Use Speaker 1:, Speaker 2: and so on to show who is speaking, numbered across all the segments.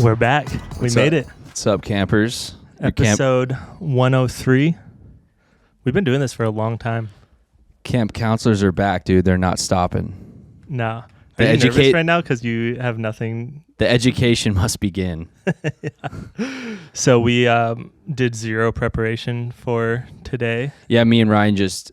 Speaker 1: We're back. We made it.
Speaker 2: What's up, campers?
Speaker 1: Episode 103. We've been doing this for a long time.
Speaker 2: Camp counselors are back, dude. They're not stopping.
Speaker 1: No. Are you nervous right now because you have nothing?
Speaker 2: The education must begin.
Speaker 1: Yeah. So we did zero preparation for today.
Speaker 2: Yeah, me and Ryan just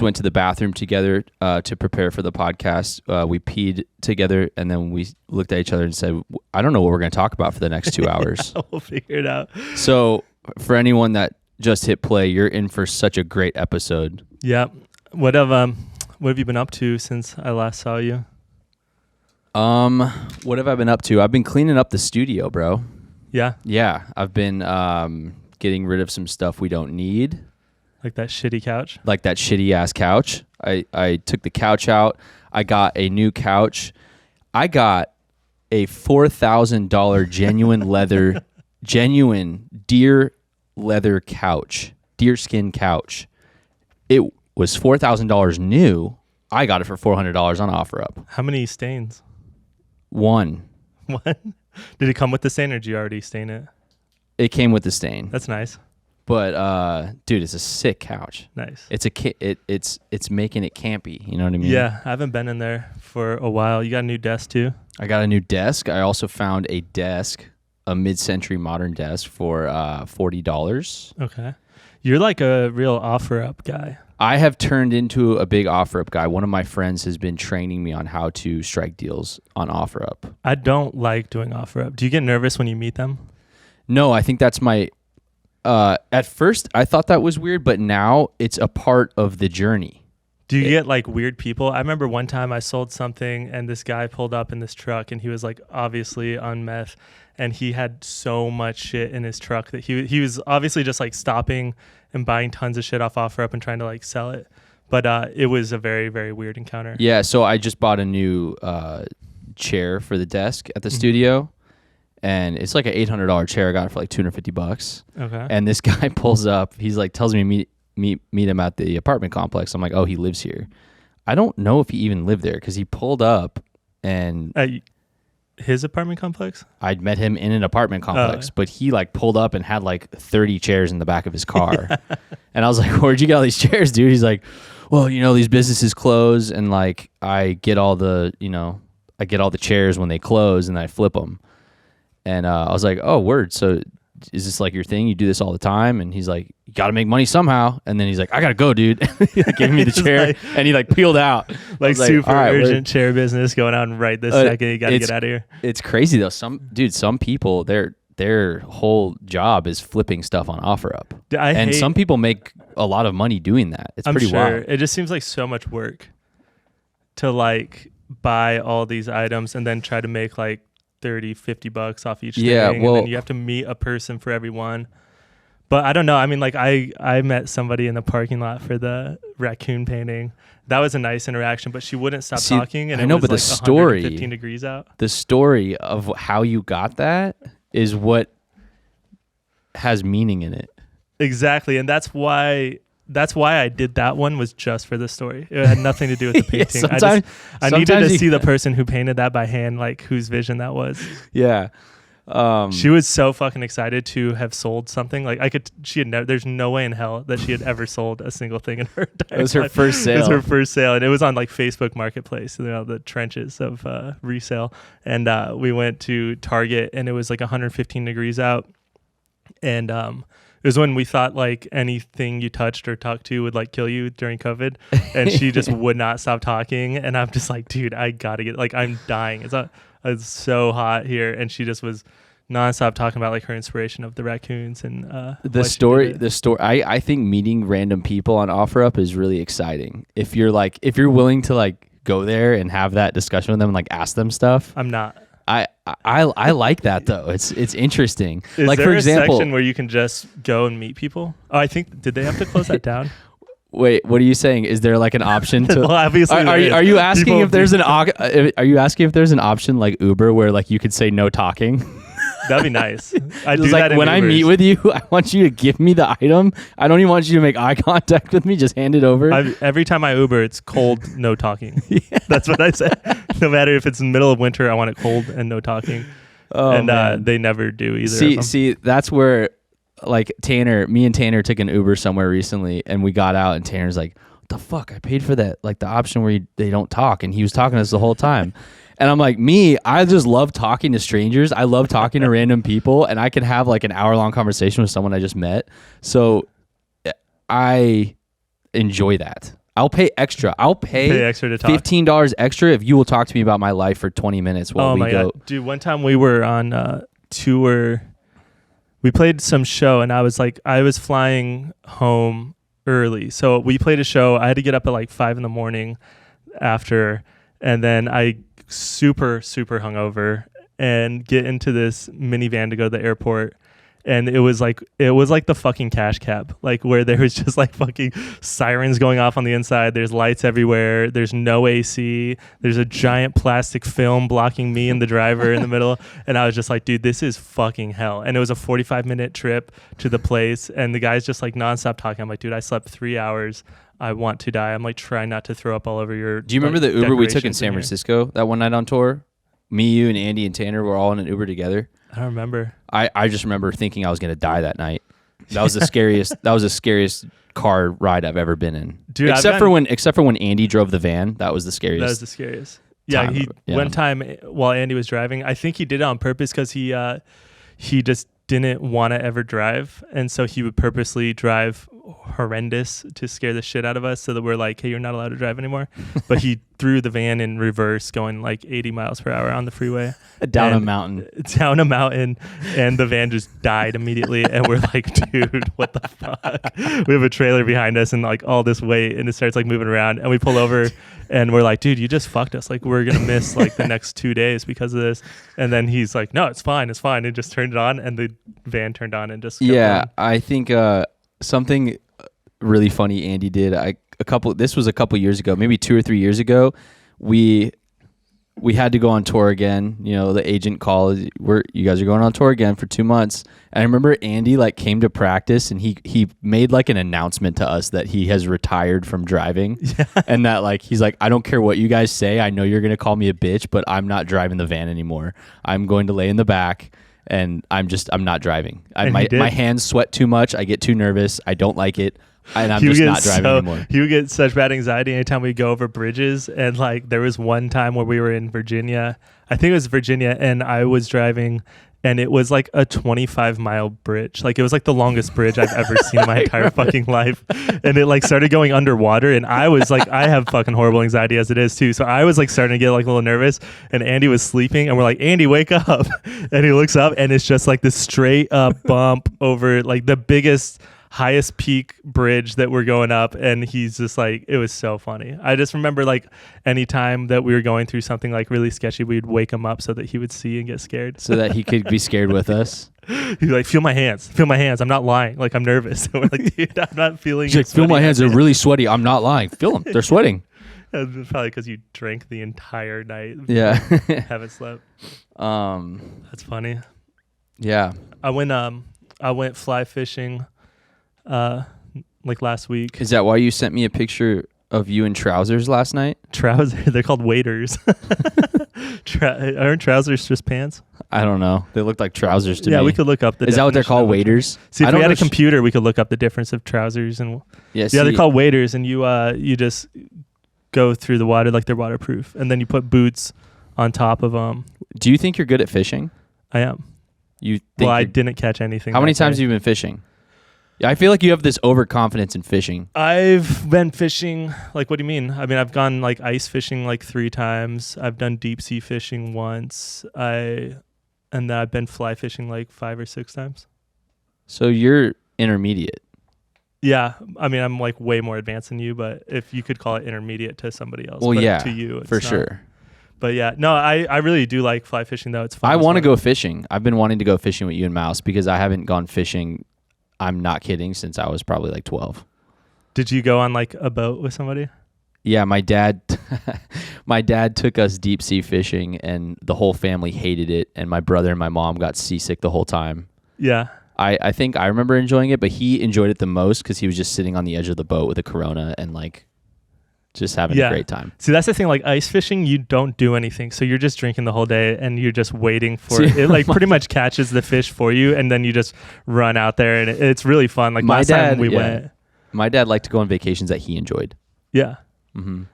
Speaker 2: went to the bathroom together to prepare for the podcast. We peed together, and then we looked at each other and said, I don't know what we're going to talk about for the next 2 hours.
Speaker 1: We'll figure it out.
Speaker 2: So for anyone that just hit play, you're in for such a great episode.
Speaker 1: Yeah. What have you been up to since I last saw you?
Speaker 2: What have I been up to? I've been cleaning up the studio, bro.
Speaker 1: Yeah?
Speaker 2: Yeah. I've been getting rid of some stuff we don't need.
Speaker 1: Like that shitty couch?
Speaker 2: Like that shitty ass couch. I took the couch out. I got a new couch. I got a $4,000 genuine deer leather couch, deerskin couch. It was $4,000 new. I got it for $400 on OfferUp.
Speaker 1: How many stains?
Speaker 2: One.
Speaker 1: One? Did it come with the stain or did you already stain it?
Speaker 2: It came with the stain.
Speaker 1: That's nice.
Speaker 2: But dude, it's a sick couch.
Speaker 1: Nice.
Speaker 2: It's making it campy. You know what I mean?
Speaker 1: Yeah, I haven't been in there for a while. You got a new desk too?
Speaker 2: I got a new desk. I also found a desk, a mid-century modern desk for $40.
Speaker 1: Okay. You're like a real OfferUp guy.
Speaker 2: I have turned into a big OfferUp guy. One of my friends has been training me on how to strike deals on OfferUp.
Speaker 1: I don't like doing OfferUp. Do you get nervous when you meet them?
Speaker 2: No, I think that's my... at first, I thought that was weird, but now it's a part of the journey.
Speaker 1: Do you get like weird people? I remember one time I sold something and this guy pulled up in this truck and he was like obviously on meth and he had so much shit in his truck that he was obviously just like stopping and buying tons of shit off OfferUp and trying to like sell it. But it was a very, very weird encounter.
Speaker 2: Yeah, so I just bought a new chair for the desk at the studio. And it's like an $800 chair. I got it for like $250.
Speaker 1: Okay.
Speaker 2: And this guy pulls up. He's like, tells me meet him at the apartment complex. I'm like, oh, he lives here. I don't know if he even lived there because he pulled up and
Speaker 1: his apartment complex.
Speaker 2: I'd met him in an apartment complex, but he like pulled up and had like 30 chairs in the back of his car. Yeah. And I was like, where'd you get all these chairs, dude? He's like, well, you know, these businesses close and like I get all the chairs when they close and I flip them. And I was like, oh, word. So is this like your thing? You do this all the time? And he's like, you got to make money somehow. And then he's like, I got to go, dude. He gave me the chair like, and he like peeled out.
Speaker 1: Like super urgent chair business going on right this second. You got to get out of here.
Speaker 2: It's crazy though. Some people, their whole job is flipping stuff on OfferUp. Some people make a lot of money doing that. It's pretty wild.
Speaker 1: It just seems like so much work to like buy all these items and then try to make like $30-$50 off each thing, well, and then you have to meet a person for every one. But I don't know. I mean, like I met somebody in the parking lot for the raccoon painting. That was a nice interaction, but she wouldn't stop talking, and but the story, 115 degrees out.
Speaker 2: The story of how you got that is what has meaning in it.
Speaker 1: Exactly, and that's why I did that one, was just for the story. It had nothing to do with the painting.
Speaker 2: Yeah,
Speaker 1: I needed to see the person who painted that by hand, like whose vision that was.
Speaker 2: Yeah.
Speaker 1: She was so fucking excited to have sold something. Like there's no way in hell that she had ever sold a single thing in her entire life.
Speaker 2: It was her first sale.
Speaker 1: It was her first sale. And it was on like Facebook Marketplace, you know, the trenches of resale. And we went to Target and it was like 115 degrees out. And it was when we thought like anything you touched or talked to would like kill you during COVID, and she just would not stop talking. And I'm just like, dude, I gotta get, like, I'm dying. It's so hot here, and she just was nonstop talking about like her inspiration of the raccoons and
Speaker 2: the story. I think meeting random people on OfferUp is really exciting. If you're willing to like go there and have that discussion with them and like ask them stuff.
Speaker 1: I'm not.
Speaker 2: I like that though. It's interesting.
Speaker 1: Is
Speaker 2: like,
Speaker 1: there
Speaker 2: for example,
Speaker 1: a section where you can just go and meet people? Oh, I think, did they have to close that down?
Speaker 2: Wait, what are you saying? Is there like an option to?
Speaker 1: Well, obviously,
Speaker 2: are you asking if there's are you asking if there's an option like Uber where like you could say no talking?
Speaker 1: That'd be nice. I do
Speaker 2: like
Speaker 1: that
Speaker 2: when
Speaker 1: Ubers.
Speaker 2: I meet with you, I want you to give me the item. I don't even want you to make eye contact with me. Just hand it over.
Speaker 1: Every time I Uber, it's cold, no talking.
Speaker 2: Yeah.
Speaker 1: That's what I say. No matter if it's in the middle of winter, I want it cold and no talking.
Speaker 2: Oh,
Speaker 1: and
Speaker 2: man.
Speaker 1: they never do either.
Speaker 2: See, that's where like me and Tanner took an Uber somewhere recently, and we got out, and Tanner's like, "What the fuck? I paid for that, like the option where they don't talk," and he was talking to us the whole time. And I'm like, I just love talking to strangers. I love talking to random people, and I can have like an hour-long conversation with someone I just met. So I enjoy that. I'll pay extra. I'll pay
Speaker 1: extra to talk.
Speaker 2: $15 extra if you will talk to me about my life for 20 minutes while we go.
Speaker 1: God. Dude, one time we were on tour. We played some show, and I was flying home early. So we played a show. I had to get up at like 5 a.m. after, and then I super hungover and get into this minivan to go to the airport. And it was like the fucking cash cab, like where there was just like fucking sirens going off on the inside. There's lights everywhere. There's no AC. There's a giant plastic film blocking me and the driver in the middle. And I was just like, dude, this is fucking hell. And it was a 45-minute trip to the place. And the guy's just like nonstop talking. I'm like, dude, I slept 3 hours. I want to die. I'm like trying not to throw up all over your.
Speaker 2: Do you remember the Uber we took in San Francisco that one night on tour? Me, you, and Andy and Tanner were all in an Uber together.
Speaker 1: I don't remember.
Speaker 2: I just remember thinking I was going to die that night. That was the scariest. That was the scariest car ride I've ever been in.
Speaker 1: Dude,
Speaker 2: except for when Andy drove the van, that was the scariest.
Speaker 1: That was the scariest. Yeah, one time while Andy was driving, I think he did it on purpose because he just didn't want to ever drive, and so he would purposely drive horrendous to scare the shit out of us, so that we're like, hey, you're not allowed to drive anymore. But he threw the van in reverse we like 80 miles per hour on the freeway
Speaker 2: down a mountain,
Speaker 1: and the van just died immediately. And we're like, dude, what the fuck? We have a trailer behind us and like all this weight, and it starts like moving around, and we pull over and we're like, dude, you just fucked us. Like, we're gonna miss like the next 2 days because of this. And then he's like, no, it's fine, and just turned it on, and the van turned on and just kept on.
Speaker 2: I think something really funny Andy did. This was a couple years ago, maybe 2 or 3 years ago. We had to go on tour again. You know, the agent called. You guys are going on tour again for 2 months. And I remember Andy like came to practice, and he made like an announcement to us that he has retired from driving, and that like he's like, I don't care what you guys say. I know you're gonna call me a bitch, but I'm not driving the van anymore. I'm going to lay in the back. And I'm not driving. My hands sweat too much. I get too nervous. I don't like it. And I'm just not driving anymore.
Speaker 1: He would get such bad anxiety anytime we go over bridges. And like there was one time where we were in Virginia. I think it was Virginia, and I was driving, and it was like a 25-mile bridge. Like it was like the longest bridge I've ever seen in my entire fucking life. And it like started going underwater, and I was like, I have fucking horrible anxiety as it is too. So I was like starting to get like a little nervous, and Andy was sleeping, and we're like, Andy, wake up. And he looks up, and it's just like this straight up bump over like the highest peak bridge that we're going up, and he's just like, it was so funny. I just remember like anytime that we were going through something like really sketchy, we'd wake him up so that he would see and get scared,
Speaker 2: so that he could be scared with us.
Speaker 1: He'd like, feel my hands, I'm not lying, like I'm nervous. And we're like, dude, I'm not feeling.
Speaker 2: He's like, feel my hands, they're really sweaty, I'm not lying, feel them, they're sweating.
Speaker 1: It's probably because you drank the entire night.
Speaker 2: Yeah.
Speaker 1: Haven't slept. That's funny.
Speaker 2: Yeah,
Speaker 1: I went fly fishing like last week.
Speaker 2: Is that why you sent me a picture of you in trousers last night?
Speaker 1: Trousers? They're called waders. Aren't trousers just pants?
Speaker 2: I don't know. They look like trousers to me.
Speaker 1: Yeah, we could look up the
Speaker 2: Is that what they're called, waders?
Speaker 1: See, if we had a computer, we could look up the difference of trousers and they're called waders, and you just go through the water like they're waterproof, and then you put boots on top of them.
Speaker 2: Do you think you're good at fishing?
Speaker 1: I am. I didn't catch anything.
Speaker 2: How many times have you been fishing? I feel like you have this overconfidence in fishing.
Speaker 1: I've been fishing, like, what do you mean? I mean, I've gone like ice fishing like 3 times. I've done deep sea fishing once. And then I've been fly fishing like 5 or 6 times.
Speaker 2: So you're intermediate.
Speaker 1: Yeah. I mean, I'm like way more advanced than you, but if you could call it intermediate to somebody else.
Speaker 2: Well,
Speaker 1: but
Speaker 2: yeah,
Speaker 1: to you, it's
Speaker 2: for
Speaker 1: not.
Speaker 2: sure.
Speaker 1: But yeah, no, I really do like fly fishing though. It's fun.
Speaker 2: I want to go fishing. I've been wanting to go fishing with you and Mouse because I haven't gone fishing, I'm not kidding, since I was probably like 12.
Speaker 1: Did you go on like a boat with somebody?
Speaker 2: Yeah, my dad took us deep sea fishing, and the whole family hated it, and my brother and my mom got seasick the whole time.
Speaker 1: Yeah.
Speaker 2: I think I remember enjoying it, but he enjoyed it the most because he was just sitting on the edge of the boat with a Corona and like just having a great time.
Speaker 1: See, that's the thing. Like ice fishing, you don't do anything, so you're just drinking the whole day, and you're just waiting for it. It like pretty much catches the fish for you, and then you just run out there, and it's really fun. Like last time we went,
Speaker 2: my dad liked to go on vacations that he enjoyed.
Speaker 1: Yeah,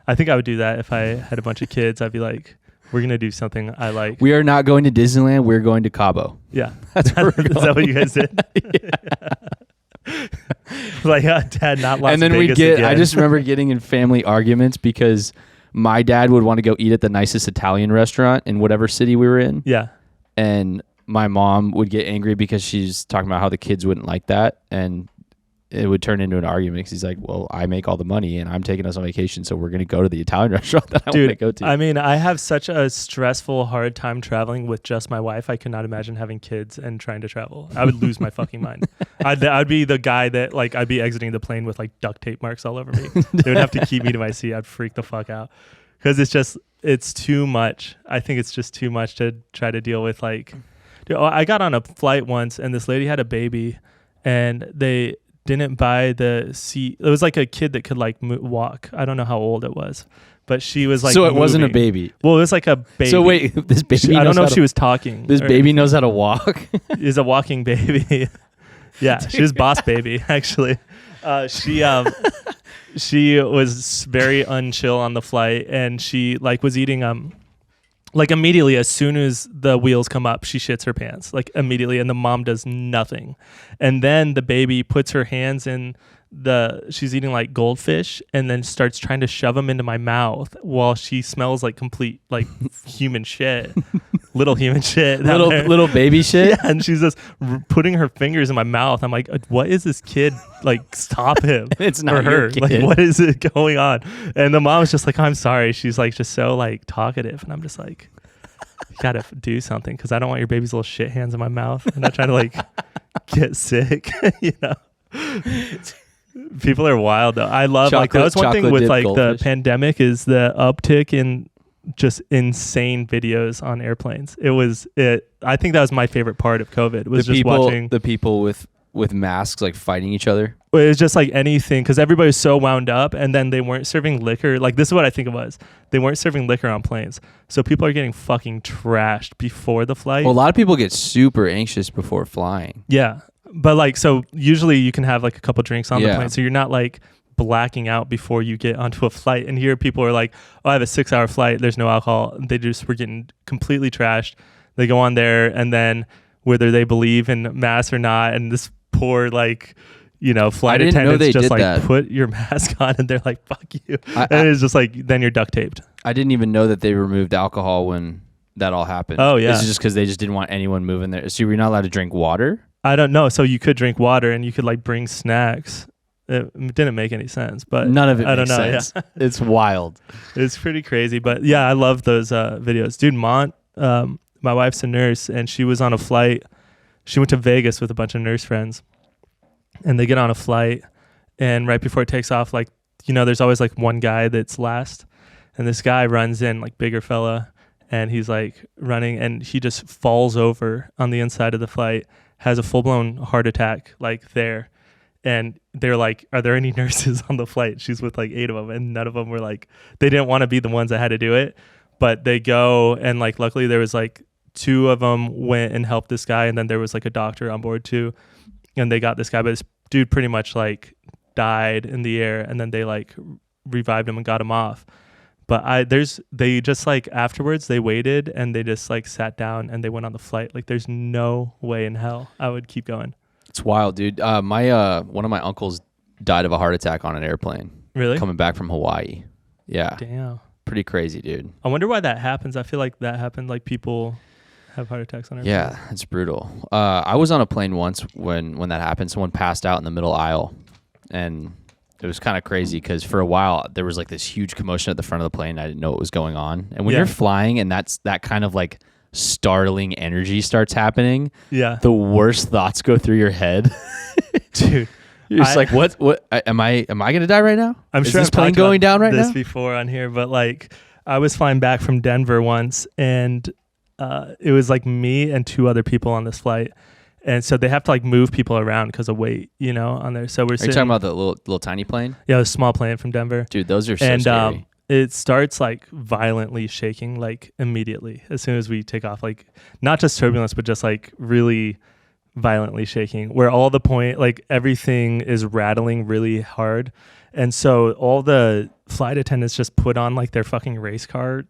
Speaker 1: I think I would do that if I had a bunch of kids. I'd be like, we're gonna do something I like.
Speaker 2: We are not going to Disneyland. We're going to Cabo.
Speaker 1: Yeah, that's where we're going. Is that what you guys did? Like Dad, not Las
Speaker 2: and then
Speaker 1: Vegas
Speaker 2: we get.
Speaker 1: again.
Speaker 2: I just remember getting in family arguments because my dad would want to go eat at the nicest Italian restaurant in whatever city we were in.
Speaker 1: Yeah,
Speaker 2: and my mom would get angry because she's talking about how the kids wouldn't like that, and it would turn into an argument because he's like, well, I make all the money and I'm taking us on vacation, so we're going to go to the Italian restaurant that I want to go to.
Speaker 1: I mean, I have such a stressful, hard time traveling with just my wife. I could not imagine having kids and trying to travel. I would lose my fucking mind. I'd be the guy that like I'd be exiting the plane with like duct tape marks all over me. They would have to keep me to my seat. I'd freak the fuck out because it's too much. I think it's just too much to try to deal with. Like, dude, I got on a flight once and this lady had a baby and they didn't buy the seat. It was like a kid that could like walk. I don't know how old it was, but she was like,
Speaker 2: so it wasn't a baby.
Speaker 1: Well, it was like a baby.
Speaker 2: So wait, this baby,
Speaker 1: I don't know if she was talking.
Speaker 2: This baby knows how to walk.
Speaker 1: Is a walking baby. Yeah. She was boss baby actually. She was very unchill on the flight and she like was eating, like immediately as soon as the wheels come up, she shits her pants like immediately, and the mom does nothing. And then the baby puts her hands in she's eating like goldfish and then starts trying to shove them into my mouth while she smells like complete like human shit, little human shit,
Speaker 2: little baby shit.
Speaker 1: Yeah, and she's just putting her fingers in my mouth. I'm like, what is this kid? Like, stop him.
Speaker 2: It's not
Speaker 1: her.
Speaker 2: Your kid.
Speaker 1: Like, what is it going on? And the mom's just like, I'm sorry. She's like just so like talkative, and I'm just like, you gotta do something because I don't want your baby's little shit hands in my mouth. I'm not trying to like get sick, you know. People are wild though. I love like that was one thing with like goldfish. The pandemic is the uptick in just insane videos on airplanes. I think that was my favorite part of COVID was watching
Speaker 2: the people with masks like fighting each other.
Speaker 1: It was just like anything because everybody was so wound up, and then they weren't serving liquor. Like this is what I think it was. They weren't serving liquor on planes, so people are getting fucking trashed before the flight.
Speaker 2: Well, a lot of people get super anxious before flying.
Speaker 1: Yeah. But like, so usually you can have like a couple drinks on the plane. So you're not like blacking out before you get onto a flight. And here people are like, oh, I have a 6-hour flight. There's no alcohol. They just were getting completely trashed. They go on there and then whether they believe in masks or not. And this poor like, you know, flight attendants just like that. Put your mask on and they're like, fuck you. And it's just like, then you're duct taped.
Speaker 2: I didn't even know that they removed alcohol when that all happened.
Speaker 1: Oh yeah.
Speaker 2: This is just because they just didn't want anyone moving there. So you're not allowed to drink water?
Speaker 1: I don't know. So you could drink water and you could like bring snacks. It didn't make any sense, but
Speaker 2: none of it makes sense. Yeah. It's wild.
Speaker 1: It's pretty crazy, but yeah, I love those videos. Dude, my wife's a nurse and she was on a flight. She went to Vegas with a bunch of nurse friends and they get on a flight and right before it takes off, like, you know, there's always like one guy that's last and this guy runs in, like bigger fella, and he's like running and he just falls over on the inside of the flight, has a full-blown heart attack like there. And they're like, are there any nurses on the flight? She's with like 8 of them and none of them were like, they didn't want to be the ones that had to do it, but they go and like luckily there was like 2 of them went and helped this guy, and then there was like a doctor on board too, and they got this guy, but this dude pretty much like died in the air, and then they like revived him and got him off. But they just like afterwards they waited and they just like sat down and they went on the flight. Like there's no way in hell I would keep going.
Speaker 2: It's wild, dude. My one of my uncles died of a heart attack on an airplane.
Speaker 1: Really?
Speaker 2: Coming back from Hawaii. Yeah.
Speaker 1: Damn.
Speaker 2: Pretty crazy, dude.
Speaker 1: I wonder why that happens. I feel like that happened. Like people have heart attacks on airplanes.
Speaker 2: Yeah, it's brutal. I was on a plane once when that happened. Someone passed out in the middle aisle, and it was kind of crazy because for a while there was like this huge commotion at the front of the plane. I didn't know what was going on. And when you're flying and that kind of like startling energy starts happening, the worst thoughts go through your head.
Speaker 1: Dude,
Speaker 2: you're just like, what am I gonna die right now?
Speaker 1: I'm sure
Speaker 2: this plane going down right now?
Speaker 1: Before on here, but like I was flying back from Denver once, and it was like me and 2 other people on this flight, And so they have to like move people around because of weight, you know, on there. So we're
Speaker 2: Are you talking about the little tiny plane?
Speaker 1: Yeah, a small plane from Denver.
Speaker 2: Dude, those are so scary.
Speaker 1: It starts like violently shaking like immediately as soon as we take off, like not just turbulence, but just like really violently shaking, where all the point, like everything is rattling really hard. And so all the flight attendants just put on like their fucking race car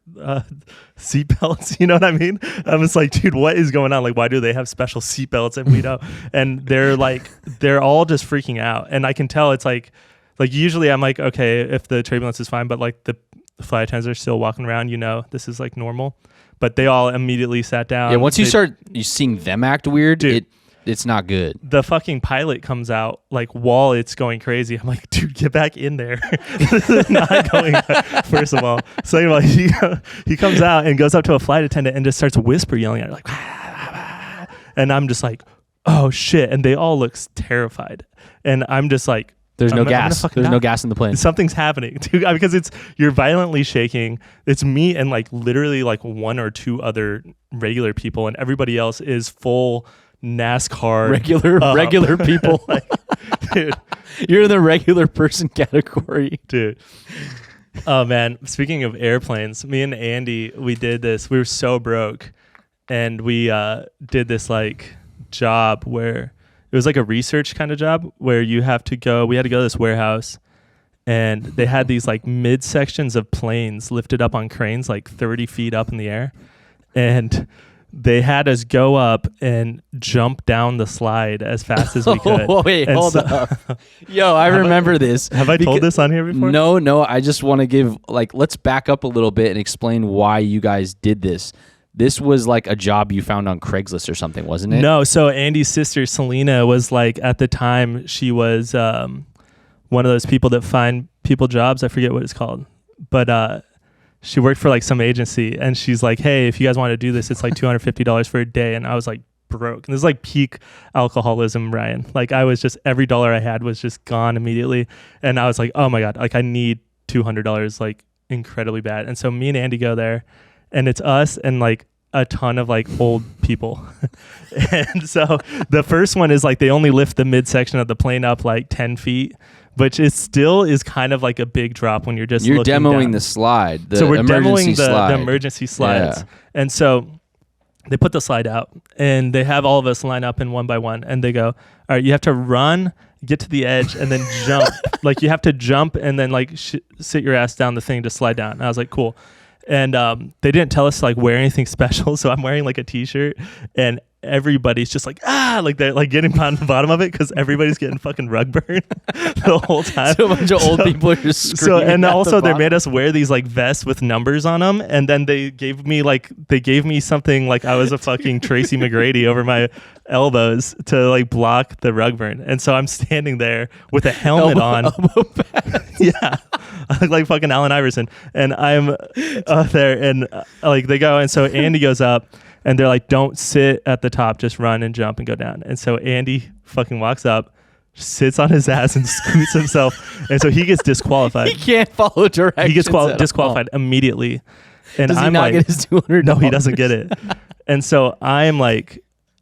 Speaker 1: seatbelts. You know what I mean? I'm just like, dude, what is going on? Like, why do they have special seatbelts and we don't? And they're all just freaking out. And I can tell it's like usually I'm like, okay, if the turbulence is fine, but like the flight attendants are still walking around, you know, this is like normal. But they all immediately sat down.
Speaker 2: Yeah, once you start seeing them act weird, dude, it's not good.
Speaker 1: The fucking pilot comes out like while it's going crazy. I'm like, dude, get back in there. This is not going first of all. Second of all, he comes out and goes up to a flight attendant and just starts whisper yelling at her like, and I'm just like, oh shit. And they all look terrified. And I'm just like,
Speaker 2: there's no gas. There's no gas in the plane.
Speaker 1: Something's happening, dude, because you're violently shaking. It's me and like literally like one or two other regular people, and everybody else is full NASCAR
Speaker 2: regular people.
Speaker 1: Like, dude,
Speaker 2: you're in the regular person category,
Speaker 1: dude. Oh man, speaking of airplanes, me and Andy, we did this. We were so broke, and we did this like job where it was like a research kind of job where we had to go to this warehouse, and they had these like mid sections of planes lifted up on cranes like 30 feet up in the air, and they had us go up and jump down the slide as fast as we could.
Speaker 2: Oh, wait,
Speaker 1: and
Speaker 2: hold up. Yo, I remember this.
Speaker 1: Have I told this on here before?
Speaker 2: No. I just want to give, like, let's back up a little bit and explain why you guys did this. This was like a job you found on Craigslist or something, wasn't it?
Speaker 1: No. So Andy's sister, Selena, was like, at the time, she was one of those people that find people jobs. I forget what it's called. But she worked for like some agency, and she's like, hey, if you guys want to do this, it's like $250 for a day. And I was like, broke. And this is like peak alcoholism, Ryan. Like I was just, every dollar I had was just gone immediately. And I was like, oh my God, like I need $200 like incredibly bad. And so me and Andy go there, and it's us and like a ton of like old people. And so the first one is like, they only lift the midsection of the plane up like 10 feet, which is still is kind of like a big drop when you're looking
Speaker 2: demoing
Speaker 1: down.
Speaker 2: The slide.
Speaker 1: So we're demoing the emergency slides.
Speaker 2: Yeah.
Speaker 1: And so they put the slide out, and they have all of us line up in one by one, and they go, all right, you have to run, get to the edge, and then jump. Like you have to jump and then like sit your ass down the thing to slide down. And I was like, cool. And they didn't tell us to like wear anything special. So I'm wearing like a t-shirt, and everybody's just like, like they're like getting on the bottom of it because everybody's getting fucking rug burn the whole time.
Speaker 2: So a bunch of old people are just screaming.
Speaker 1: So, and also they made us wear these like vests with numbers on them. And then they gave me something like I was a fucking Tracy McGrady over my elbows to like block the rug burn. And so I'm standing there with a helmet on. Yeah. I look like fucking Allen Iverson. And I'm there, and like they go. And so Andy goes up, and they're like, don't sit at the top, just run and jump and go down. And so Andy fucking walks up, sits on his ass and scoots himself. And so he gets disqualified.
Speaker 2: He can't follow directions.
Speaker 1: He gets disqualified immediately. And
Speaker 2: Does he not get his $200?
Speaker 1: No, he doesn't get it. And so I'm like,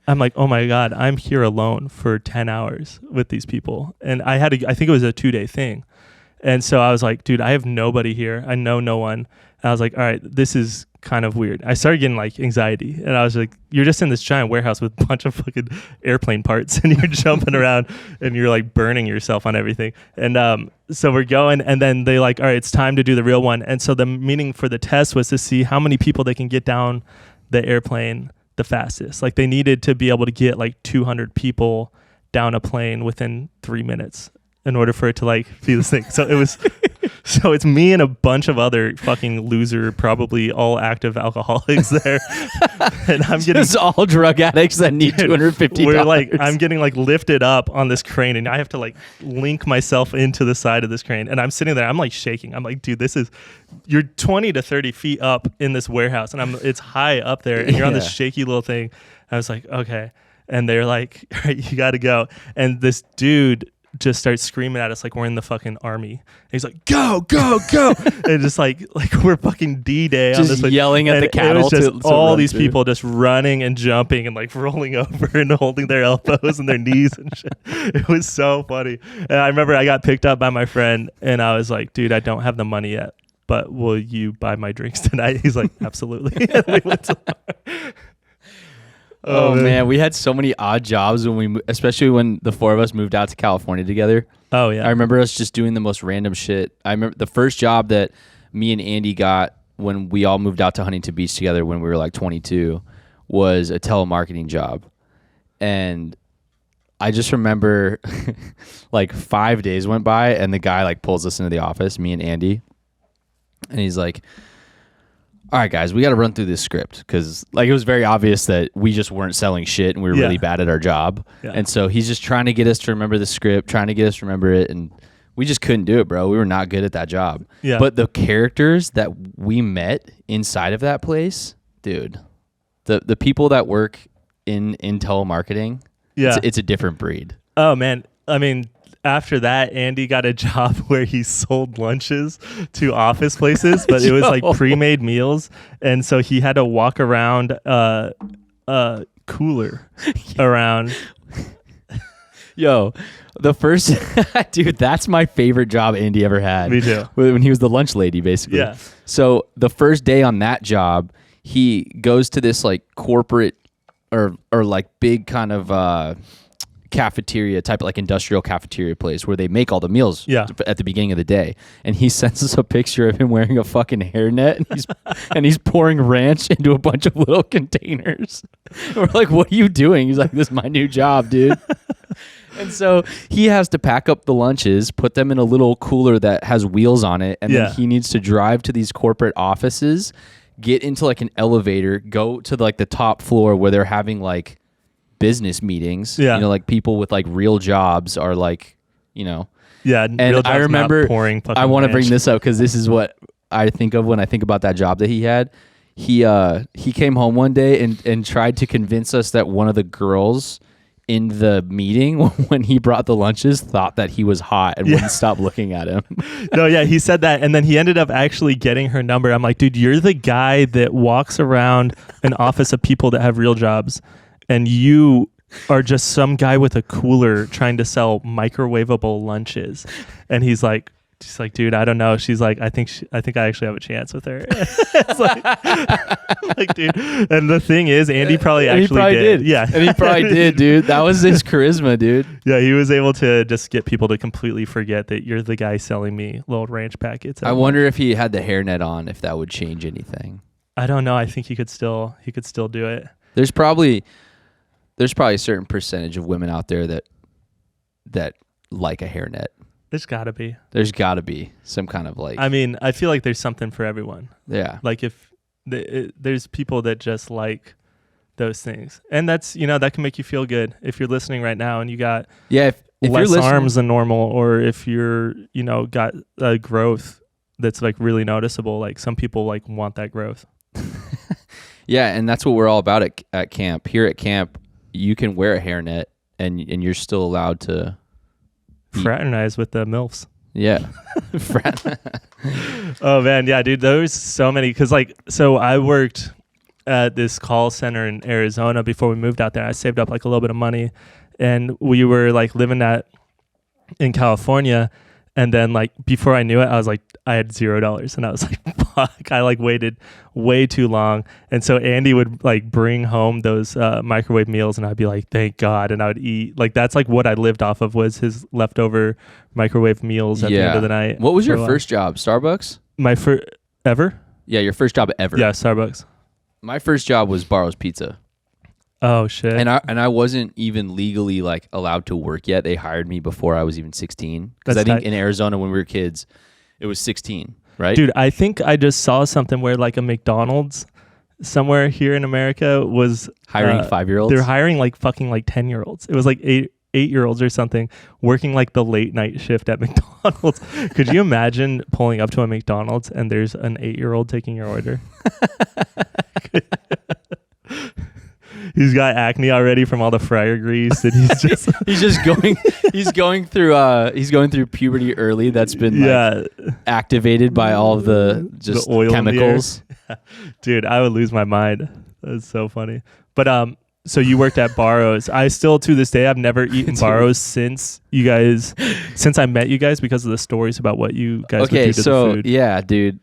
Speaker 1: oh my God, I'm here alone for 10 hours with these people. And I think it was a 2-day thing. And so I was like, dude, I have nobody here. I know no one. And I was like, all right, this is kind of weird. I started getting like anxiety, and I was like, you're just in this giant warehouse with a bunch of fucking airplane parts, and you're jumping around and you're like burning yourself on everything. And so we're going, and then they like, all right, it's time to do the real one. And so the meaning for the test was to see how many people they can get down the airplane the fastest. Like they needed to be able to get like 200 people down a plane within 3 minutes in order for it to like be this thing. So it was, so it's me and a bunch of other fucking loser, probably all active alcoholics there. And I'm getting
Speaker 2: just all drug addicts that need $250.
Speaker 1: We're like, I'm getting like lifted up on this crane, and I have to like link myself into the side of this crane. And I'm sitting there, I'm like shaking. I'm like, dude, you're 20 to 30 feet up in this warehouse, and it's high up there, and you're on this shaky little thing. I was like, okay. And they're like, all right, you got to go. And this dude just starts screaming at us like we're in the fucking army. And he's like, go, go, go. And just like we're fucking D-Day on this.
Speaker 2: Just yelling at the cattle.
Speaker 1: It was just
Speaker 2: to
Speaker 1: all
Speaker 2: run
Speaker 1: these
Speaker 2: through.
Speaker 1: people just running and jumping and like rolling over and holding their elbows and their knees and shit. It was so funny. And I remember I got picked up by my friend and I was like, dude, I don't have the money yet, but will you buy my drinks tonight? He's like, absolutely. And we went to
Speaker 2: Oh man, we had so many odd jobs especially when the four of us moved out to California together.
Speaker 1: Oh yeah.
Speaker 2: I remember us just doing the most random shit. I remember the first job that me and Andy got when we all moved out to Huntington Beach together when we were like 22 was a telemarketing job. And I just remember like 5 days went by and the guy like pulls us into the office, me and Andy. And he's like, all right, guys, we got to run through this script because like it was very obvious that we just weren't selling shit and we were really bad at our job. Yeah. And so he's just trying to get us to remember the script, trying to get us to remember it. And we just couldn't do it, bro. We were not good at that job. Yeah. But the characters that we met inside of that place, dude, the people that work in telemarketing, it's a different breed.
Speaker 1: Oh, man. I mean, after that, Andy got a job where he sold lunches to office places, but it was like pre-made meals. And so he had to walk around a cooler around.
Speaker 2: Yo, the first, dude, that's my favorite job Andy ever had.
Speaker 1: Me too.
Speaker 2: When he was the lunch lady, basically.
Speaker 1: Yeah.
Speaker 2: So the first day on that job, he goes to this like corporate or like big kind of cafeteria type, like industrial cafeteria place where they make all the meals at the beginning of the day. And he sends us a picture of him wearing a fucking hairnet and he's pouring ranch into a bunch of little containers. And we're like, what are you doing? He's like, this is my new job, dude. And so he has to pack up the lunches, put them in a little cooler that has wheels on it, and then he needs to drive to these corporate offices, get into like an elevator, go to like the top floor where they're having like business meetings. You know, like people with like real jobs are like, you know.
Speaker 1: Yeah,
Speaker 2: and
Speaker 1: real jobs
Speaker 2: I remember I want to bring
Speaker 1: ranch.
Speaker 2: this up because this is what I think of when I think about that job that he had. He came home one day and tried to convince us that one of the girls in the meeting when he brought the lunches thought that he was hot and wouldn't stop looking at him.
Speaker 1: No, yeah, he said that. And then he ended up actually getting her number. I'm like, dude, you're the guy that walks around an office of people that have real jobs. And you are just some guy with a cooler trying to sell microwavable lunches. And she's like, dude, I don't know. She's like, I think I actually have a chance with her. It's like, dude. And the thing is, Andy probably did. Yeah.
Speaker 2: And he probably did, dude. That was his charisma, dude.
Speaker 1: Yeah, he was able to just get people to completely forget that you're the guy selling me little ranch packets.
Speaker 2: I wonder if he had the hairnet on, if that would change anything.
Speaker 1: I don't know. I think he could still do it.
Speaker 2: There's probably a certain percentage of women out there that like a hairnet.
Speaker 1: There's got to be.
Speaker 2: There's got to be some kind of like.
Speaker 1: I mean, I feel like there's something for everyone.
Speaker 2: Yeah.
Speaker 1: Like if there's people that just like those things, and that's that can make you feel good if you're listening right now and you got
Speaker 2: if
Speaker 1: less arms than normal, or if you're got a growth that's like really noticeable. Like some people like want that growth.
Speaker 2: Yeah, and that's what we're all about at camp. Here at camp, you can wear a hairnet and you're still allowed to
Speaker 1: fraternize with the MILFs.
Speaker 2: Yeah.
Speaker 1: Oh man, yeah, dude. There's so many so I worked at this call center in Arizona before we moved out there. I saved up like a little bit of money, and we were like living in California. And then like before I knew it, I had $0, and I was like, fuck, I like waited way too long. And so Andy would like bring home those microwave meals, and I'd be like, thank God. And I would eat. Like that's like what I lived off of, was his leftover microwave meals at the end of the night.
Speaker 2: What was your first job? Starbucks?
Speaker 1: My first ever?
Speaker 2: Yeah, your first job ever.
Speaker 1: Yeah, Starbucks.
Speaker 2: My first job was Barrow's Pizza.
Speaker 1: Oh shit.
Speaker 2: And I wasn't even legally like allowed to work yet. They hired me before I was even 16. Because I think in Arizona when we were kids, it was 16, right?
Speaker 1: Dude, I think I just saw something where like a McDonald's somewhere here in America was
Speaker 2: hiring 5-year-olds.
Speaker 1: They're hiring like fucking like 10-year-olds. It was like 8-year-olds or something working like the late night shift at McDonald's. Could you imagine pulling up to a McDonald's and there's an 8-year-old taking your order? He's got acne already from all the fryer grease, and he's just
Speaker 2: he's going through puberty early. That's been like activated by all of the
Speaker 1: oil
Speaker 2: chemicals.
Speaker 1: Dude, I would lose my mind. That's so funny. But so you worked at Barrows. I still, to this day, I've never eaten Barrows since I met you guys, because of the stories about what you guys would do to the food.
Speaker 2: Yeah, dude.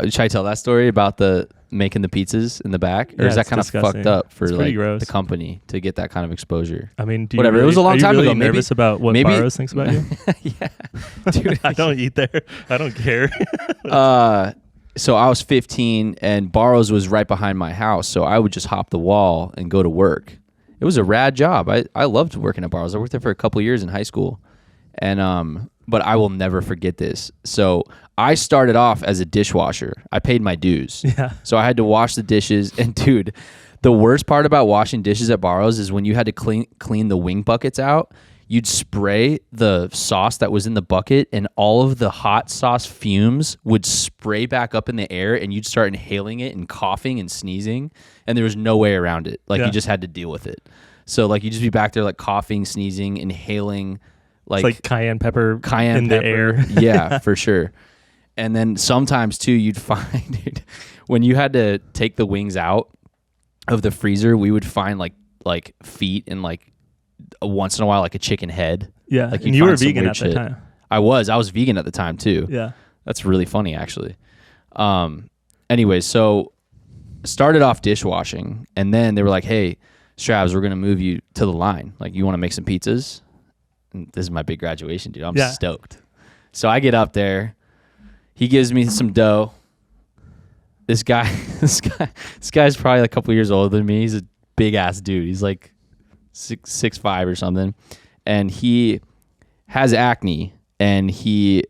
Speaker 2: Should I tell that story about the making the pizzas in the back? Or is that kind of fucked up for like the company to get that kind of exposure?
Speaker 1: I mean,
Speaker 2: whatever. Really, it was a long time ago.
Speaker 1: Maybe nervous about what Barrows thinks about you?
Speaker 2: Yeah. Dude,
Speaker 1: I don't eat there. I don't care.
Speaker 2: So I was 15 and Barrows was right behind my house. So I would just hop the wall and go to work. It was a rad job. I loved working at Barrows. I worked there for a couple of years in high school. And but I will never forget this. So I started off as a dishwasher. I paid my dues.
Speaker 1: Yeah.
Speaker 2: So I had to wash the dishes. And dude, the worst part about washing dishes at Barrows is when you had to clean the wing buckets out, you'd spray the sauce that was in the bucket and all of the hot sauce fumes would spray back up in the air and you'd start inhaling it and coughing and sneezing. And there was no way around it. Like you just had to deal with it. So like you just be back there like coughing, sneezing, inhaling.
Speaker 1: It's like cayenne pepper in the air.
Speaker 2: Yeah, for sure. And then sometimes too, you'd find it when you had to take the wings out of the freezer, we would find like feet and like once in a while like a chicken head.
Speaker 1: Yeah,
Speaker 2: like
Speaker 1: and you were vegan at the time.
Speaker 2: I was vegan at the time too.
Speaker 1: Yeah,
Speaker 2: that's really funny actually. Anyways, so started off dishwashing, and then they were like, "Hey, Stravs, we're gonna move you to the line. Like, you want to make some pizzas?" And this is my big graduation, dude. I'm stoked. So I get up there. He gives me some dough. This guy's probably a couple years older than me. He's a big ass dude. He's like 6'5" or something, and he has acne, and he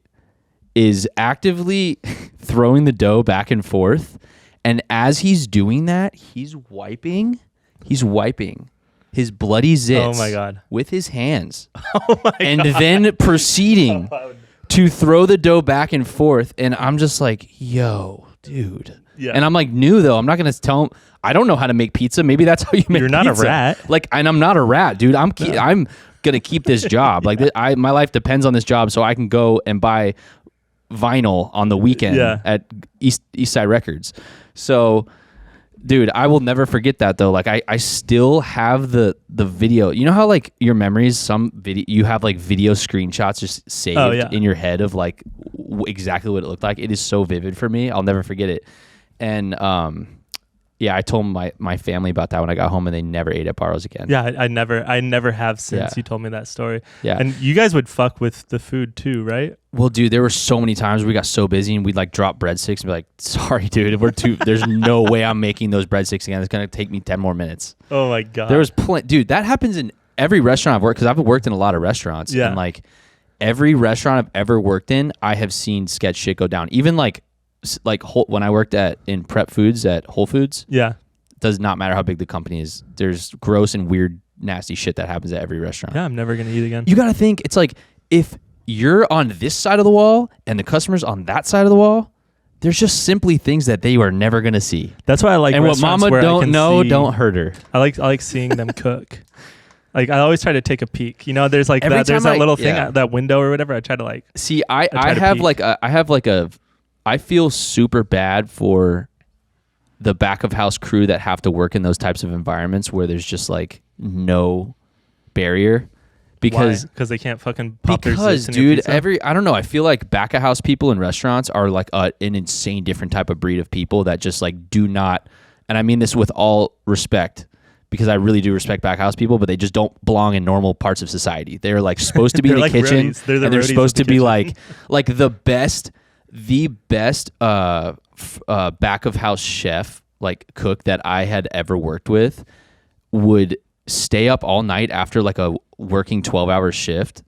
Speaker 2: is actively throwing the dough back and forth. And as he's doing that, he's wiping his bloody zits with his hands. And then proceeding to throw the dough back and forth. And I'm just like, yo, dude. Yeah. And I'm like new though. I'm not going to tell him. I don't know how to make pizza. Maybe that's how you make pizza.
Speaker 1: You're not a rat.
Speaker 2: Like, and I'm not a rat, dude. I'm going to keep this job. Like my life depends on this job, so I can go and buy vinyl on the weekend at East Side Records. So, dude, I will never forget that though. Like I still have the video. You know how like your memories, you have like video screenshots just saved in your head of like exactly what it looked like. It is so vivid for me. I'll never forget it. And I told my family about that when I got home, and they never ate at Barrows again.
Speaker 1: Yeah, I never have since you told me that story.
Speaker 2: Yeah.
Speaker 1: And you guys would fuck with the food too, right?
Speaker 2: Well, dude, there were so many times we got so busy and we'd like drop breadsticks and be like, sorry, dude, there's no way I'm making those breadsticks again. It's going to take me 10 more minutes.
Speaker 1: Oh my God.
Speaker 2: There was dude, that happens in every restaurant I've worked, because I've worked in a lot of restaurants. Yeah. And like every restaurant I've ever worked in, I have seen sketch shit go down. Even like when I worked in prep foods at Whole Foods.
Speaker 1: Yeah.
Speaker 2: It does not matter how big the company is. There's gross and weird, nasty shit that happens at every restaurant.
Speaker 1: Yeah, I'm never going to eat again.
Speaker 2: You got to think, it's like if you're on this side of the wall and the customer's on that side of the wall, there's just simply things that they are never going to see.
Speaker 1: That's why I like
Speaker 2: restaurants. And what mama don't know, don't hurt her.
Speaker 1: I like seeing them cook. Like I always try to take a peek. You know, there's like that little thing at that window or whatever. I try to like
Speaker 2: see. I feel super bad for the back of house crew that have to work in those types of environments where there's just like no barrier. Because
Speaker 1: they can't fucking pop their zits in
Speaker 2: dude,
Speaker 1: your pizza?
Speaker 2: I don't know. I feel like back of house people in restaurants are like an insane different type of breed of people that just like do not, and I mean this with all respect, because I really do respect back house people, but they just don't belong in normal parts of society. They're like supposed to be in the kitchen, and they're supposed to be like the best back of house chef, like cook that I had ever worked with, would stay up all night after like a working 12-hour shift,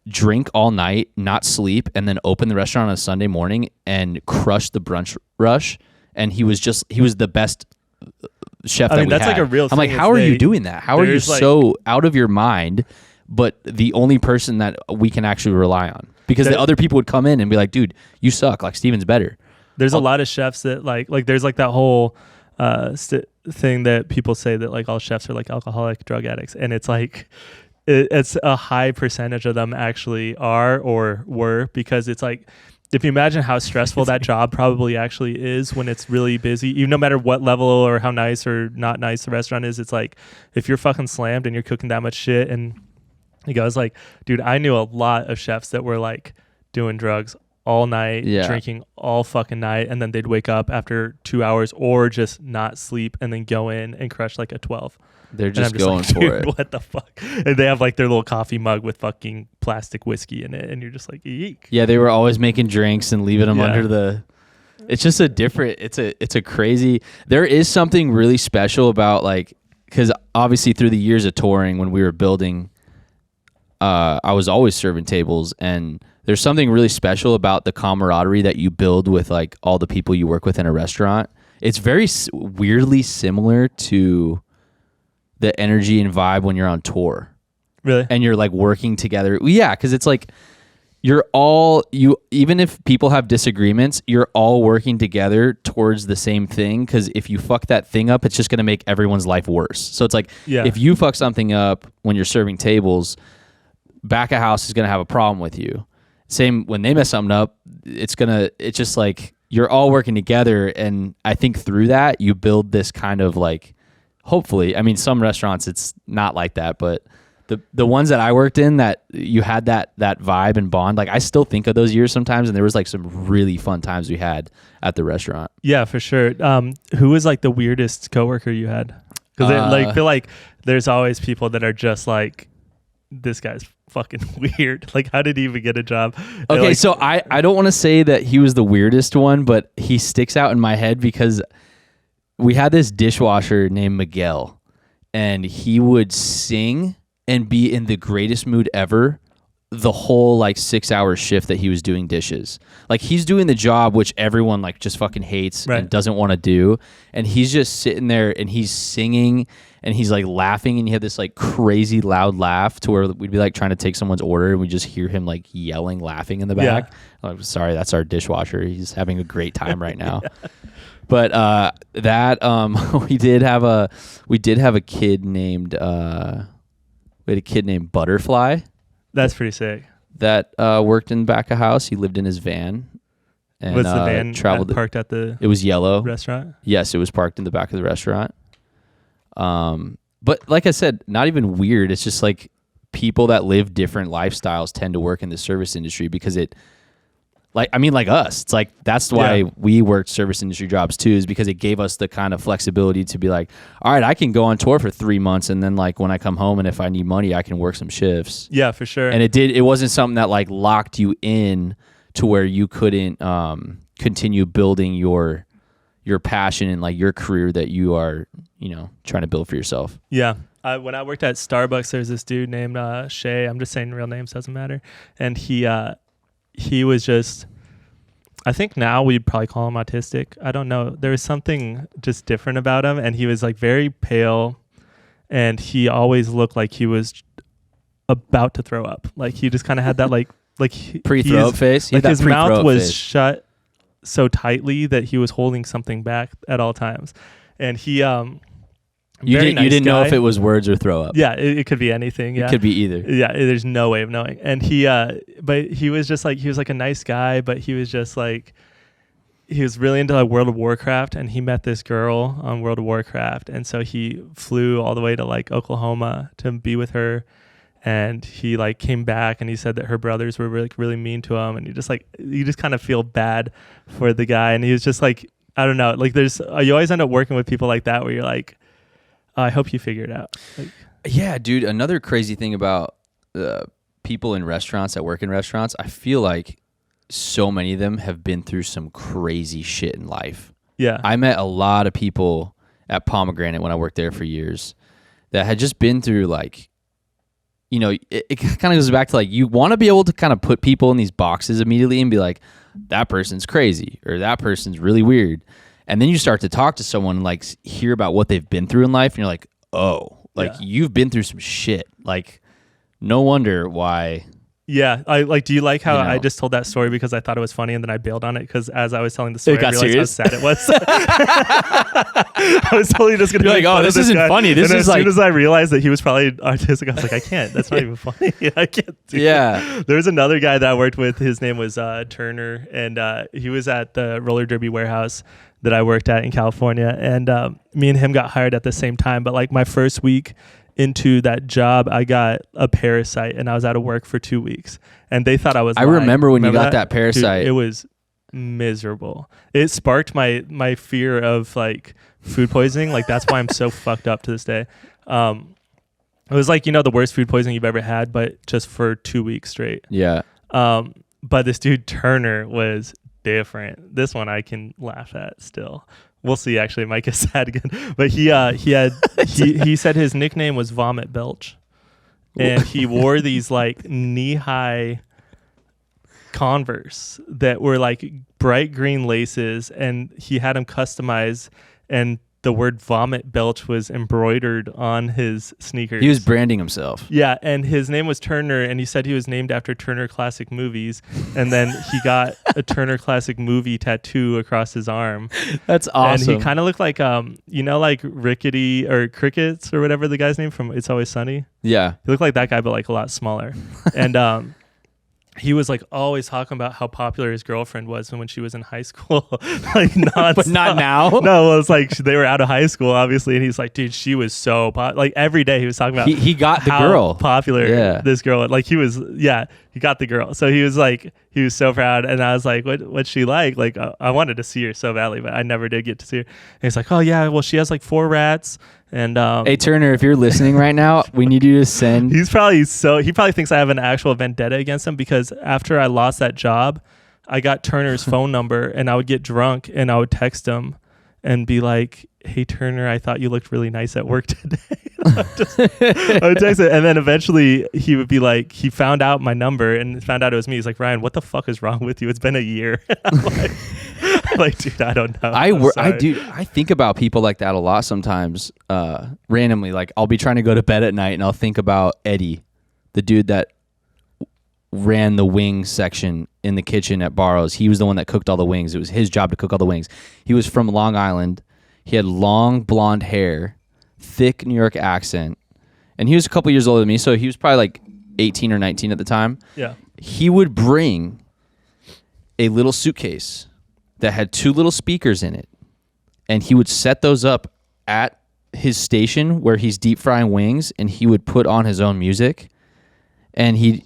Speaker 2: drink all night, not sleep, and then open the restaurant on a Sunday morning and crush the brunch rush. And he was the best chef that we had.
Speaker 1: Like a real thing.
Speaker 2: I'm like, how are you doing that? How are you so out of your mind, but the only person that we can actually rely on? Because the other people would come in and be like, dude, you suck. Like, Steven's better.
Speaker 1: There's a lot of chefs that like there's like that whole thing that people say that like all chefs are like alcoholic drug addicts, and it's like it's a high percentage of them actually are or were, because it's like, if you imagine how stressful that job probably actually is when it's really busy, even no matter what level or how nice or not nice the restaurant is, it's like if you're fucking slammed and you're cooking that much shit. And he goes like, dude, I knew a lot of chefs that were like doing drugs all night, drinking all fucking night, and then they'd wake up after 2 hours or just not sleep and then go in and crush like a 12.
Speaker 2: They're just going
Speaker 1: like,
Speaker 2: for it.
Speaker 1: What the fuck? And they have like their little coffee mug with fucking plastic whiskey in it, and you're just like, eek.
Speaker 2: Yeah, they were always making drinks and leaving them under the. It's just a different. It's a crazy. There is something really special about like, because obviously through the years of touring when we were building, I was always serving tables, and there's something really special about the camaraderie that you build with like all the people you work with in a restaurant. It's very weirdly similar to the energy and vibe when you're on tour.
Speaker 1: Really?
Speaker 2: And you're like working together. Yeah, because it's like even if people have disagreements, you're all working together towards the same thing, because if you fuck that thing up, it's just going to make everyone's life worse. So it's like, if you fuck something up when you're serving tables, back of house is going to have a problem with you. Same when they mess something up, it's just like you're all working together. And I think through that, you build this kind of like, hopefully, I mean, some restaurants it's not like that, but the ones that I worked in, that you had that vibe and bond, like I still think of those years sometimes, and there was like some really fun times we had at the restaurant.
Speaker 1: Yeah, for sure. Who was like the weirdest coworker you had? Because I feel like there's always people that are just like, this guy's fucking weird. Like, how did he even get a job?
Speaker 2: Okay,
Speaker 1: like,
Speaker 2: so I don't want to say that he was the weirdest one, but he sticks out in my head because we had this dishwasher named Miguel, and he would sing and be in the greatest mood ever the whole like 6-hour shift that he was doing dishes. Like he's doing the job which everyone like just fucking hates and doesn't want to do, and he's just sitting there and he's singing and he's like laughing, and he had this like crazy loud laugh to where we'd be like trying to take someone's order and we just hear him like yelling, laughing in the back. Like, sorry, that's our dishwasher. He's having a great time right now. But we did have a kid named Butterfly.
Speaker 1: That's pretty sick.
Speaker 2: That worked in the back of house. He lived in his van. And,
Speaker 1: was the van
Speaker 2: traveled
Speaker 1: parked at the
Speaker 2: It was yellow.
Speaker 1: Restaurant?
Speaker 2: Yes, it was parked in the back of the restaurant. But like I said, not even weird. It's just like people that live different lifestyles tend to work in the service industry because like us. It's like that's why we worked service industry jobs too, is because it gave us the kind of flexibility to be like, all right, I can go on tour for 3 months, and then like when I come home and if I need money, I can work some shifts.
Speaker 1: Yeah, for sure.
Speaker 2: And it wasn't something that like locked you in to where you couldn't continue building your passion and like your career that you are, trying to build for yourself.
Speaker 1: Yeah. When I worked at Starbucks, there's this dude named Shay. I'm just saying real names, doesn't matter. And he was just, I think now we'd probably call him autistic. I don't know. There was something just different about him, and he was like very pale, and he always looked like he was about to throw up. Like he just kind of had that like
Speaker 2: pre-throw up face.
Speaker 1: Like his mouth was shut so tightly that he was holding something back at all times. And he
Speaker 2: You didn't know if it was words or throw up.
Speaker 1: Yeah, it could be anything. Yeah,
Speaker 2: it could be either.
Speaker 1: Yeah, there's no way of knowing. And but he was just like, he was like a nice guy, but he was just like, he was really into like World of Warcraft, and he met this girl on World of Warcraft, and so he flew all the way to like Oklahoma to be with her, and he like came back and he said that her brothers were really mean to him, and you just kind of feel bad for the guy, and he was just like, I don't know, like you always end up working with people like that where you're like, I hope you figure it out. Like,
Speaker 2: yeah, dude. Another crazy thing about people in restaurants that work in restaurants, I feel like so many of them have been through some crazy shit in life.
Speaker 1: Yeah.
Speaker 2: I met a lot of people at Pomegranate when I worked there for years that had just been through like, it kind of goes back to like, you want to be able to kind of put people in these boxes immediately and be like, that person's crazy or that person's really weird. And then you start to talk to someone and like hear about what they've been through in life, and you're like, oh, like you've been through some shit. Like, no wonder why
Speaker 1: Yeah, I like. Do you like how
Speaker 2: You know.
Speaker 1: I just told that story because I thought it was funny and then I bailed on it because as I was telling the story,
Speaker 2: It got
Speaker 1: I realized
Speaker 2: serious?
Speaker 1: how sad it was. I was totally just gonna
Speaker 2: You're
Speaker 1: make
Speaker 2: like,
Speaker 1: fun
Speaker 2: oh,
Speaker 1: of
Speaker 2: this isn't
Speaker 1: guy.
Speaker 2: funny. This
Speaker 1: and
Speaker 2: is
Speaker 1: as
Speaker 2: like,
Speaker 1: soon as I realized that he was probably autistic, I was like, I can't. That's not even funny. I can't. Do
Speaker 2: yeah.
Speaker 1: That. There was another guy that I worked with. His name was Turner, and he was at the roller derby warehouse that I worked at in California. And me and him got hired at the same time. But like my first week into that job, I got a parasite and I was out of work for 2 weeks and they thought I was lying.
Speaker 2: Remember when you got that parasite.
Speaker 1: Dude, it was miserable. It sparked my fear of like food poisoning. Like that's why I'm so fucked up to this day. It was like, the worst food poisoning you've ever had, but just for 2 weeks straight.
Speaker 2: Yeah.
Speaker 1: But this dude Turner was different. This one I can laugh at still. We'll see. Actually, it might get sad again. But he said his nickname was Vomit Belch, and he wore these like knee-high Converse that were like bright green laces, and he had them customized, and the word Vomit Belch was embroidered on his sneakers.
Speaker 2: He was branding himself.
Speaker 1: Yeah, and his name was Turner, and he said he was named after Turner Classic Movies, and then he got a Turner Classic Movie tattoo across his arm.
Speaker 2: That's awesome.
Speaker 1: And he kind of looked like, like Rickety or Crickets or whatever the guy's name from It's Always Sunny.
Speaker 2: Yeah.
Speaker 1: He looked like that guy, but like a lot smaller. And he was like always talking about how popular his girlfriend was when she was in high school, like nonstop.
Speaker 2: But not now.
Speaker 1: No, well, it's like they were out of high school, obviously, and he's like, dude, she was so like every day he was talking about
Speaker 2: He got the
Speaker 1: how
Speaker 2: girl.
Speaker 1: popular this girl. Like he got the girl. So he was like, he was so proud, and I was like, what's she like? Like I wanted to see her so badly, but I never did get to see her. And he's like, oh yeah, well she has like 4 rats. And
Speaker 2: hey Turner, if you're listening right now, we need you to send.
Speaker 1: He probably thinks I have an actual vendetta against him because after I lost that job, I got Turner's phone number and I would get drunk and I would text him and be like, hey Turner, I thought you looked really nice at work today. I would text it, and then eventually he would be like, he found out my number and found out it was me. He's like, Ryan, what the fuck is wrong with you? It's been a year. I'm like, dude, I don't know.
Speaker 2: I think about people like that a lot sometimes, randomly. Like I'll be trying to go to bed at night and I'll think about Eddie, the dude that ran the wings section in the kitchen at Barrow's. He was the one that cooked all the wings. It was his job to cook all the wings. He was from Long Island. He had long blonde hair, thick New York accent, and he was a couple years older than me, so he was probably like 18 or 19 at the time.
Speaker 1: Yeah.
Speaker 2: He would bring a little suitcase that had 2 little speakers in it, and he would set those up at his station where he's deep frying wings, and he would put on his own music, and he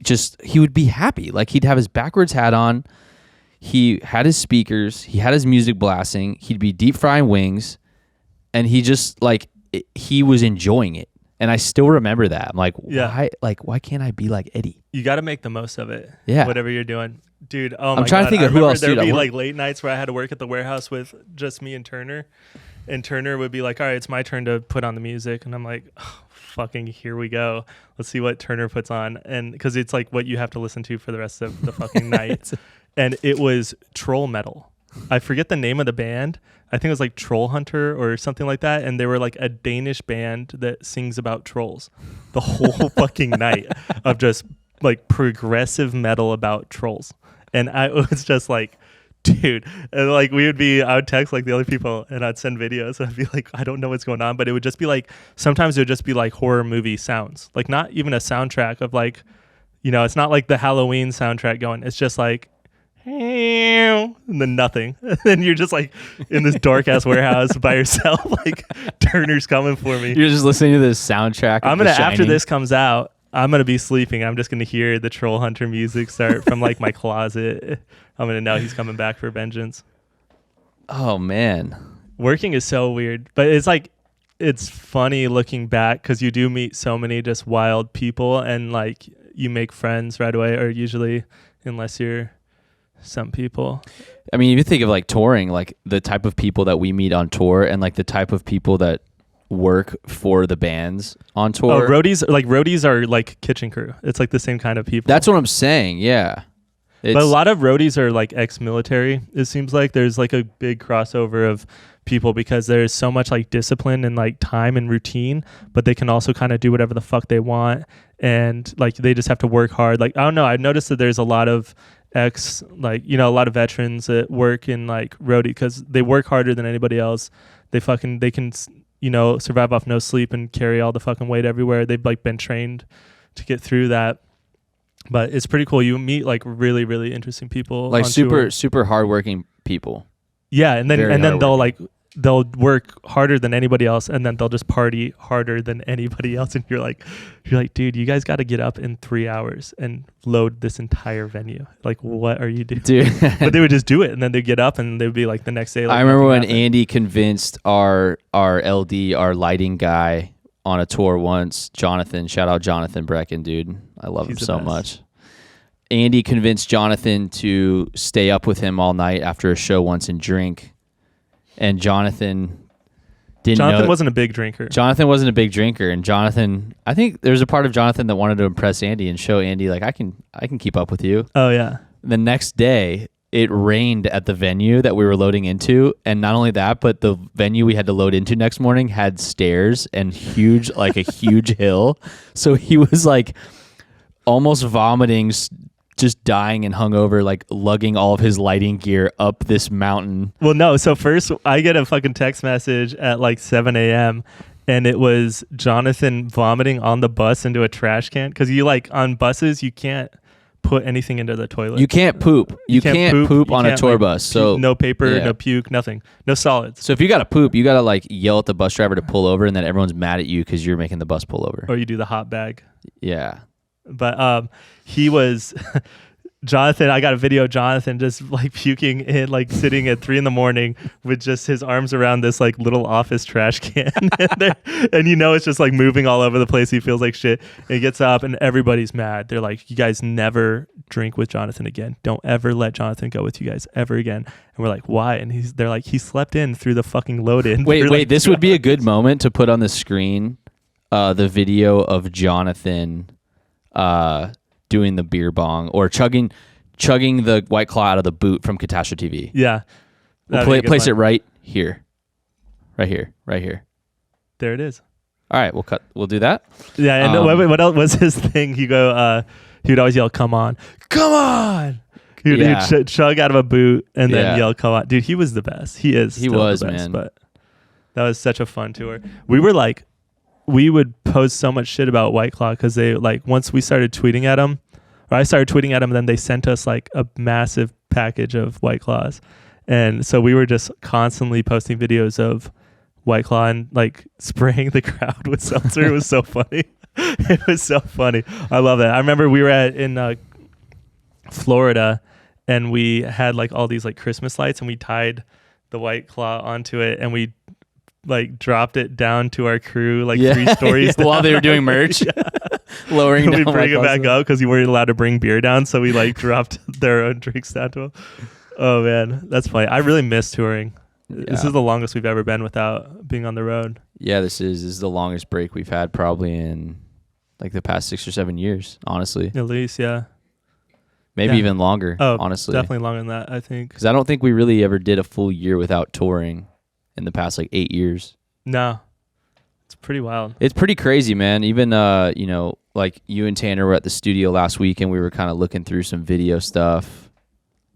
Speaker 2: would be happy. Like he'd have his backwards hat on, he had his speakers, he had his music blasting, he'd be deep frying wings, and he just he was enjoying it. And I still remember that. I'm like, why can't I be like Eddie?
Speaker 1: You got to make the most of it.
Speaker 2: Yeah.
Speaker 1: Whatever you're doing. Dude, oh my God.
Speaker 2: I'm trying to think of who else,
Speaker 1: There'd
Speaker 2: dude.
Speaker 1: be like late nights where I had to work at the warehouse with just me and Turner. And Turner would be like, all right, it's my turn to put on the music. And I'm like, oh, fucking here we go. Let's see what Turner puts on. And because it's like what you have to listen to for the rest of the fucking night. And it was troll metal. I forget the name of the band. I think it was like Troll Hunter or something like that. And they were like a Danish band that sings about trolls the whole fucking night of just like progressive metal about trolls. And I was just like, dude, and like I would text like the other people and I'd send videos and I'd be like, I don't know what's going on, but it would just be like, sometimes it would just be like horror movie sounds, like not even a soundtrack of like, it's not like the Halloween soundtrack going. It's just like, and then nothing. And then you're just like in this dark ass warehouse by yourself, like Turner's coming for me.
Speaker 2: You're just listening to this soundtrack.
Speaker 1: After this comes out, I'm going to be sleeping. I'm just going to hear the Troll Hunter music start from like my closet. I'm going to know he's coming back for vengeance.
Speaker 2: Oh man.
Speaker 1: Working is so weird, but it's like, it's funny looking back because you do meet so many just wild people and like you make friends right away, or usually, unless you're some people.
Speaker 2: I mean, if you think of like touring, like the type of people that we meet on tour and like the type of people that work for the bands on tour.
Speaker 1: Oh, roadies are like kitchen crew. It's like the same kind of people.
Speaker 2: That's what I'm saying. Yeah.
Speaker 1: But a lot of roadies are like ex-military. It seems like there's like a big crossover of people because there's so much like discipline and like time and routine, but they can also kind of do whatever the fuck they want. And like they just have to work hard. Like, I don't know. I've noticed that there's a lot of a lot of veterans that work in like roadie because they work harder than anybody else. They can survive off no sleep and carry all the fucking weight everywhere. They've like been trained to get through that. But it's pretty cool. You meet like really, really interesting people,
Speaker 2: like
Speaker 1: on
Speaker 2: super,
Speaker 1: tour.
Speaker 2: super hardworking people.
Speaker 1: Yeah, and then they'll work harder than anybody else, and then they'll just party harder than anybody else. And you're like, dude, you guys got to get up in 3 hours and load this entire venue. Like, what are you doing,
Speaker 2: dude?
Speaker 1: But they would just do it, and then they'd get up, and they'd be like the next day. Like,
Speaker 2: I remember when
Speaker 1: happened.
Speaker 2: Andy convinced our LD, our lighting guy, on a tour once. Jonathan, shout out Jonathan Brecken, dude. I love him so much. Andy convinced Jonathan to stay up with him all night after a show once and drink. And Jonathan
Speaker 1: wasn't a big drinker.
Speaker 2: Jonathan wasn't a big drinker, and Jonathan, I think there's a part of Jonathan that wanted to impress Andy and show Andy like I can keep up with you.
Speaker 1: Oh yeah.
Speaker 2: The next day, it rained at the venue that we were loading into, and not only that, but the venue we had to load into next morning had stairs and a huge hill. So he was like almost vomiting, just dying and hungover, like lugging all of his lighting gear up this mountain.
Speaker 1: Well, no. So first, I get a fucking text message at like 7 a.m. and it was Jonathan vomiting on the bus into a trash can because on buses you can't put anything into the toilet.
Speaker 2: You can't poop. You can't poop on a tour bus. So
Speaker 1: no paper, no puke, nothing, no solids.
Speaker 2: So if you gotta poop, you gotta like yell at the bus driver to pull over, and then everyone's mad at you because you're making the bus pull over.
Speaker 1: Or you do the hot bag.
Speaker 2: Yeah.
Speaker 1: But he was Jonathan. I got a video of Jonathan just like puking in, like sitting at 3 a.m. with just his arms around this like little office trash can, and it's just like moving all over the place. He feels like shit. And he gets up, and everybody's mad. They're like, "You guys never drink with Jonathan again. Don't ever let Jonathan go with you guys ever again." And we're like, "Why?" And they're like, "He slept in through the fucking load in."
Speaker 2: Wait,
Speaker 1: like,
Speaker 2: this would be a good moment to put on the screen the video of Jonathan doing the beer bong or chugging the White Claw out of the boot from Catastrophe TV.
Speaker 1: Yeah.
Speaker 2: We'll place it right here. Right here.
Speaker 1: There it is.
Speaker 2: All right, we'll do that.
Speaker 1: Yeah, and what else was his thing? He would always yell, "Come on. Come on." He would chug out of a boot and then yell, "Come on." Dude, he was the best. He is. He was, the best, man. But that was such a fun tour. We would post so much shit about White Claw because they once we started tweeting at them, or I started tweeting at them, then they sent us like a massive package of White Claws. And so we were just constantly posting videos of White Claw and like spraying the crowd with seltzer. It was so funny. It was so funny. I love that. I remember we were in Florida, and we had like all these like Christmas lights, and we tied the White Claw onto it, and we like dropped it down to our crew 3 stories
Speaker 2: while they were doing merch. Lowering down.
Speaker 1: We bring it back up because you weren't allowed to bring beer down, so we like dropped their own drinks down to them. Oh man, that's funny. I really miss touring. Yeah. This is the longest we've ever been without being on the road.
Speaker 2: Yeah, this is the longest break we've had probably in like the past 6 or 7 years, honestly.
Speaker 1: At least, yeah.
Speaker 2: Maybe even longer, honestly.
Speaker 1: Definitely longer than that, I think.
Speaker 2: Because I don't think we really ever did a full year without touring in the past 8 years.
Speaker 1: No. It's pretty wild.
Speaker 2: It's pretty crazy, man. Even, like you and Tanner were at the studio last week, and we were kind of looking through some video stuff.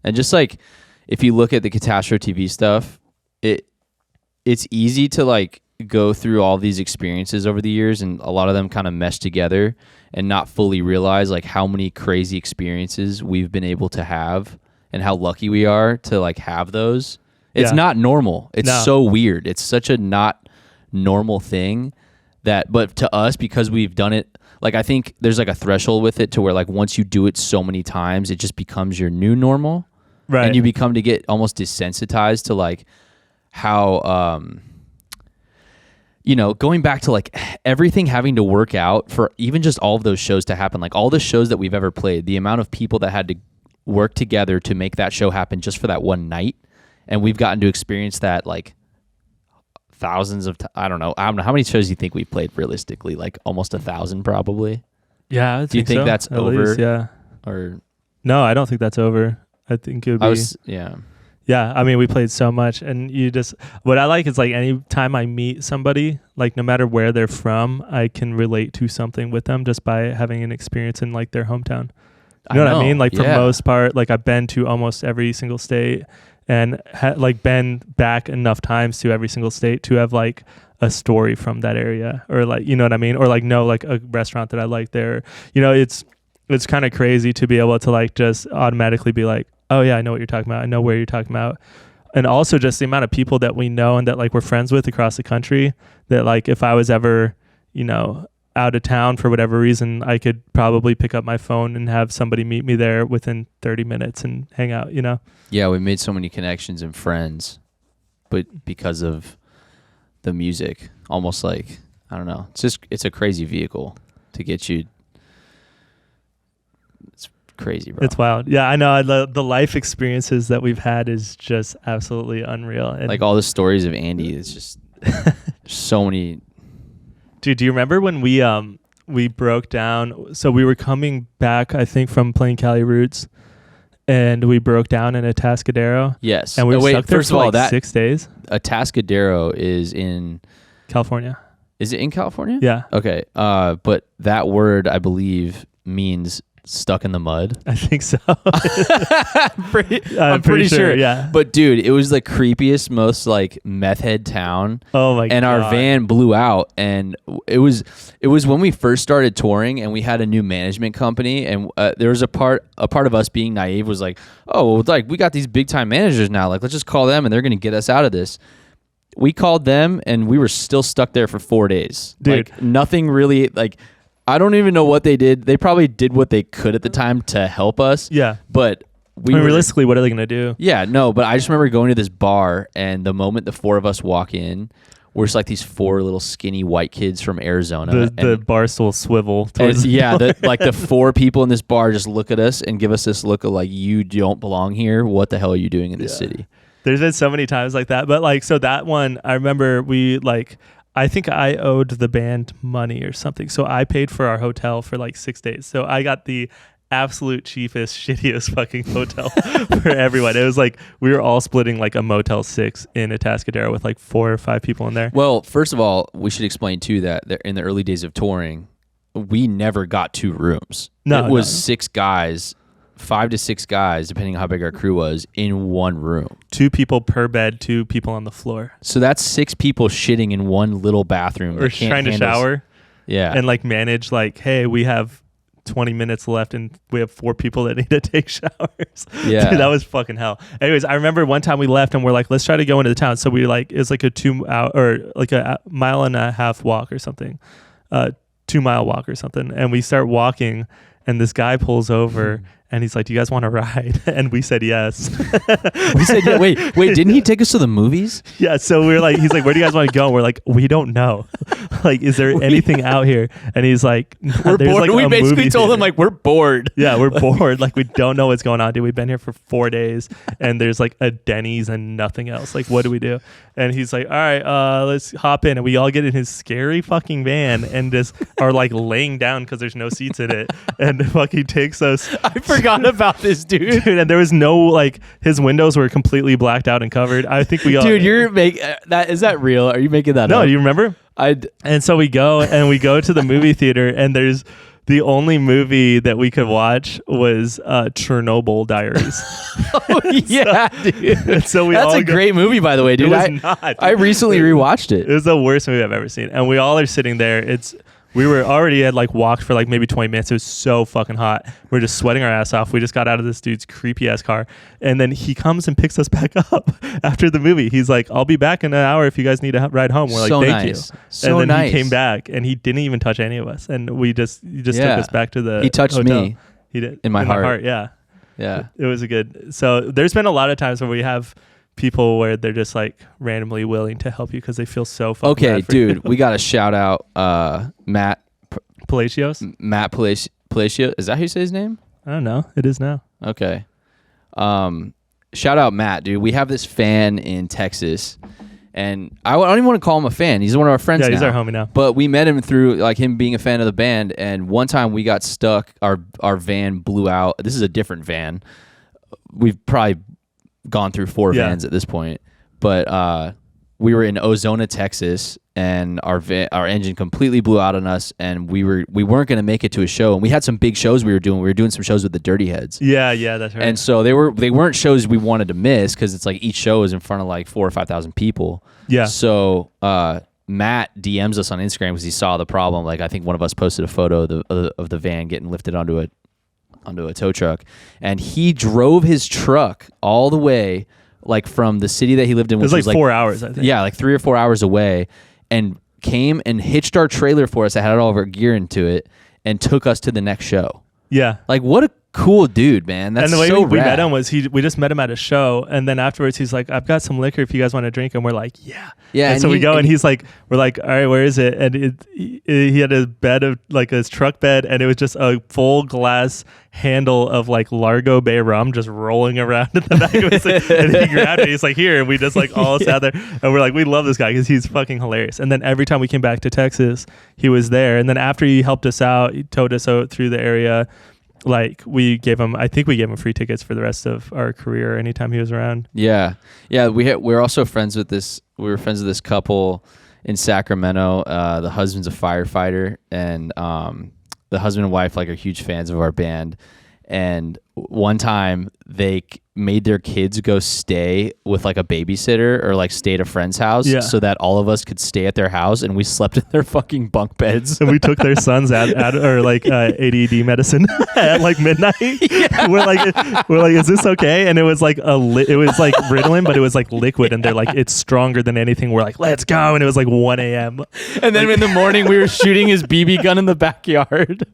Speaker 2: And just like, if you look at the Catastrophe TV stuff, it's easy to like go through all these experiences over the years, and a lot of them kind of mesh together and not fully realize like how many crazy experiences we've been able to have and how lucky we are to like have those. It's not normal. It's so weird. It's such a not normal thing but to us, because we've done it, like I think there's like a threshold with it to where like once you do it so many times, it just becomes your new normal. Right. And you become to get almost desensitized to like how, going back to like everything having to work out for even just all of those shows to happen, like all the shows that we've ever played, the amount of people that had to work together to make that show happen just for that one night. And we've gotten to experience that like thousands of I don't know how many shows do you think we played realistically? Like almost 1,000 probably.
Speaker 1: Yeah,
Speaker 2: do you think
Speaker 1: so.
Speaker 2: that's
Speaker 1: At
Speaker 2: over?
Speaker 1: least, yeah.
Speaker 2: Or
Speaker 1: No, I don't think that's over. I think it would be. Yeah, I mean, we played so much, and what I like is like any time I meet somebody, like no matter where they're from, I can relate to something with them just by having an experience in like their hometown. You know what I mean? Like for most part, like I've been to almost every single state and like been back enough times to every single state to have like a story from that area, or like, you know what I mean? Or like know like a restaurant that I like there. You know, it's kind of crazy to be able to like just automatically be like, oh yeah, I know what you're talking about. I know where you're talking about. And also just the amount of people that we know and that like we're friends with across the country, that like if I was ever, you know, out of town for whatever reason, I could probably pick up my phone and have somebody meet me there within 30 minutes and hang out, you know?
Speaker 2: Yeah, we made so many connections and friends, but because of the music, almost like, I don't know, it's a crazy vehicle to get you. It's crazy, bro.
Speaker 1: It's wild. Yeah, I know. The life experiences that we've had is just absolutely unreal. And
Speaker 2: like all the stories of Andy, it's just so many.
Speaker 1: Dude, do you remember when we broke down? So we were coming back, I think, from playing Cali Roots, and we broke down in Atascadero.
Speaker 2: Yes.
Speaker 1: And we were stuck there
Speaker 2: first
Speaker 1: for
Speaker 2: of all,
Speaker 1: like 6 days.
Speaker 2: Atascadero is in
Speaker 1: California.
Speaker 2: Is it in California?
Speaker 1: Yeah.
Speaker 2: Okay. But that word, I believe, means stuck in the mud.
Speaker 1: I think so.
Speaker 2: I'm pretty sure.
Speaker 1: Yeah.
Speaker 2: But dude, it was the creepiest, most like meth head town.
Speaker 1: Oh my god.
Speaker 2: And our van blew out, and it was when we first started touring, and we had a new management company, and there was a part of us being naive was like, oh, like we got these big time managers now, like let's just call them and they're gonna get us out of this. We called them and we were still stuck there for 4 days.
Speaker 1: Dude.
Speaker 2: Like nothing really, like I don't even know what they did. They probably did what they could at the time to help us.
Speaker 1: Yeah.
Speaker 2: But
Speaker 1: realistically, what are they going to do?
Speaker 2: Yeah, no, but I just remember going to this bar, and the moment the four of us walk in, we're just like these four little skinny white kids from Arizona.
Speaker 1: The bar stool swivel.
Speaker 2: Like the four people in this bar just look at us and give us this look of like, you don't belong here. What the hell are you doing in this city?
Speaker 1: There's been so many times like that. But like, so that one, I remember I think I owed the band money or something. So I paid for our hotel for like 6 days. So I got the absolute cheapest, shittiest fucking hotel for everyone. It was like we were all splitting like a Motel 6 in Atascadero with like 4 or 5 people in there.
Speaker 2: Well, first of all, we should explain too that in the early days of touring, we never got 2 rooms.
Speaker 1: No,
Speaker 2: it was 6 guys, 5 to 6 guys, depending on how big our crew was, in one room.
Speaker 1: 2 people per bed, 2 people on the floor.
Speaker 2: So that's 6 people shitting in one little bathroom.
Speaker 1: Or trying to shower.
Speaker 2: Yeah.
Speaker 1: And like manage like, hey, we have 20 minutes left and we have 4 people that need to take showers.
Speaker 2: Yeah.
Speaker 1: Dude, that was fucking hell. Anyways, I remember one time we left and we're like, let's try to go into the town. So we like, it's like a 2 hour or like a mile and a half walk or something, 2 mile walk or something. And we start walking and this guy pulls over and he's like, do you guys want to ride? And we said yes.
Speaker 2: We said, yeah, wait, didn't he take us to the movies?
Speaker 1: Yeah, so we were like, he's like, where do you guys want to go? And we're like, we don't know. Like, is there anything out here? And he's like,
Speaker 2: we're bored.
Speaker 1: Like
Speaker 2: we basically told him like, we're bored.
Speaker 1: Yeah, we're bored. Like, we don't know what's going on, dude. We've been here for 4 days and there's like a Denny's and nothing else. Like, what do we do? And he's like, all right, let's hop in. And we all get in his scary fucking van and just are like laying down because there's no seats in it. And fucking takes us.
Speaker 2: I forgot about this, dude.
Speaker 1: And there was no, like, his windows were completely blacked out and covered. I think we all.
Speaker 2: Dude, you're making that. Is that real? Are you making that up?
Speaker 1: No, do you remember? And so we go to the movie theater, and there's the only movie that we could watch was Chernobyl Diaries.
Speaker 2: Oh, yeah, dude.
Speaker 1: So
Speaker 2: that's a great movie, by the way, dude.
Speaker 1: It was not.
Speaker 2: I recently rewatched it.
Speaker 1: It was the worst movie I've ever seen. And we all are sitting there. We were already had like walked for like maybe 20 minutes. It was so fucking hot. We're just sweating our ass off. We just got out of this dude's creepy ass car. And then he comes and picks us back up after the movie. He's like, I'll be back in an hour if you guys need a ride home. We're like,
Speaker 2: so
Speaker 1: thank
Speaker 2: nice.
Speaker 1: you.
Speaker 2: So
Speaker 1: and then
Speaker 2: nice.
Speaker 1: he came back and he didn't even touch any of us. And he just took us back to the
Speaker 2: He touched
Speaker 1: hotel.
Speaker 2: me.
Speaker 1: He did.
Speaker 2: In my heart.
Speaker 1: Yeah.
Speaker 2: Yeah.
Speaker 1: It was a good. So there's been a lot of times where we have people where they're just like randomly willing to help you because they feel so fucking
Speaker 2: okay,
Speaker 1: bad for
Speaker 2: dude.
Speaker 1: you.
Speaker 2: We got to shout out Matt
Speaker 1: Palacios?
Speaker 2: Matt Palacios. Is that how you say his name?
Speaker 1: I don't know. It is now.
Speaker 2: Okay. Shout out Matt, dude. We have this fan in Texas, And I don't even want to call him a fan. He's one of our friends now.
Speaker 1: Yeah, he's our homie now.
Speaker 2: But we met him through like him being a fan of the band. And one time we got stuck. Our van blew out. This is a different van. We've probably gone through 4 vans at this point. But we were in Ozona, Texas, and our engine completely blew out on us, and we weren't going to make it to a show. And we had some big shows we were doing. We were doing some shows with the Dirty Heads.
Speaker 1: Yeah, that's right.
Speaker 2: And so they weren't shows we wanted to miss because it's like each show is in front of like 4,000 or 5,000 people. Yeah. So Matt DMs us on Instagram because he saw the problem. Like I think one of us posted a photo of the van getting lifted onto a tow truck, and he drove his truck all the way like from the city that he lived in, which
Speaker 1: was like 4 hours, I think.
Speaker 2: Yeah, like 3 or 4 hours away, and came and hitched our trailer for us that had all of our gear into it and took us to the next show. Yeah. Like, what a cool dude, man. That's so rad. And the way
Speaker 1: we met him was we just met him at a show, and then afterwards he's like, I've got some liquor if you guys want to drink. And we're like, yeah. And so we go, and he's like, we're like, all right, where is it? And he had a bed of like his truck bed, and it was just a full glass handle of like Largo Bay rum just rolling around in the back of his and he grabbed it. He's like, here. And we just like all sat there, and we're like, we love this guy because he's fucking hilarious. And then every time we came back to Texas, he was there. And then after he helped us out, he towed us out through the area. Like we gave him free tickets for the rest of our career anytime he was around.
Speaker 2: Yeah. We're also friends with this. We were friends with this couple in Sacramento. The husband's a firefighter, and the husband and wife like are huge fans of our band. And one time they made their kids go stay with like a babysitter or like stay at a friend's house so that all of us could stay at their house, and we slept in their fucking bunk beds.
Speaker 1: And we took their sons ADD medicine at like midnight. Yeah. We're like, is this okay? And it was like it was like Ritalin, but it was like liquid, and they're like, it's stronger than anything. We're like, let's go. And it was like 1 a.m.
Speaker 2: And then in the morning we were shooting his BB gun in the backyard.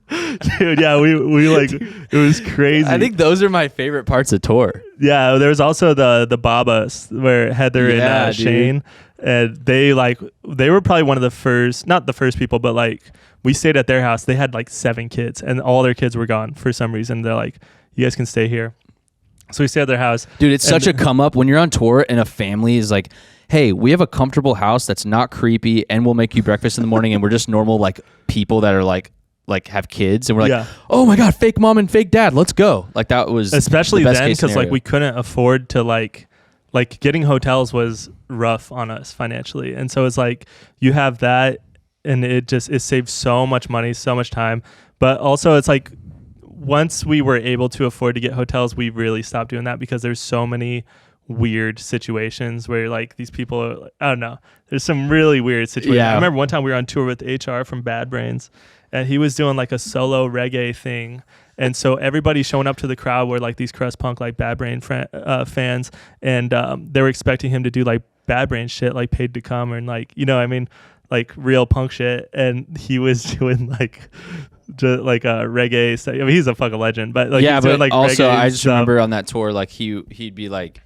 Speaker 1: Dude, yeah, we like, it was crazy.
Speaker 2: I think those are my favorite parts of tour.
Speaker 1: Yeah, there was also the Babas where Heather and Shane, and they were probably one of the first, not the first people, but like we stayed at their house. They had like 7 kids, and all their kids were gone for some reason. They're like, you guys can stay here. So we stayed at their house.
Speaker 2: Dude, it's such a come up when you're on tour and a family is like, hey, we have a comfortable house that's not creepy, and we'll make you breakfast in the morning, and we're just normal like people that are like have kids, and we're like, oh my god, fake mom and fake dad, let's go. Like that was
Speaker 1: especially the then because like we couldn't afford to like getting hotels was rough on us financially, and so it's like you have that, and it saves so much money, so much time. But also it's like once we were able to afford to get hotels, we really stopped doing that because there's so many weird situations where like these people are, I don't know, there's some really weird situations. I remember one time we were on tour with HR from Bad Brains, and he was doing like a solo reggae thing, and so everybody showing up to the crowd were like these crust punk like Bad Brain fans, and they were expecting him to do like Bad Brain shit, like Paid to Come, and like, you know, I mean, like real punk shit, and he was doing like just like a reggae stuff. I mean, he's a fucking legend, but like
Speaker 2: but
Speaker 1: like
Speaker 2: also I just remember on that tour, like he'd be like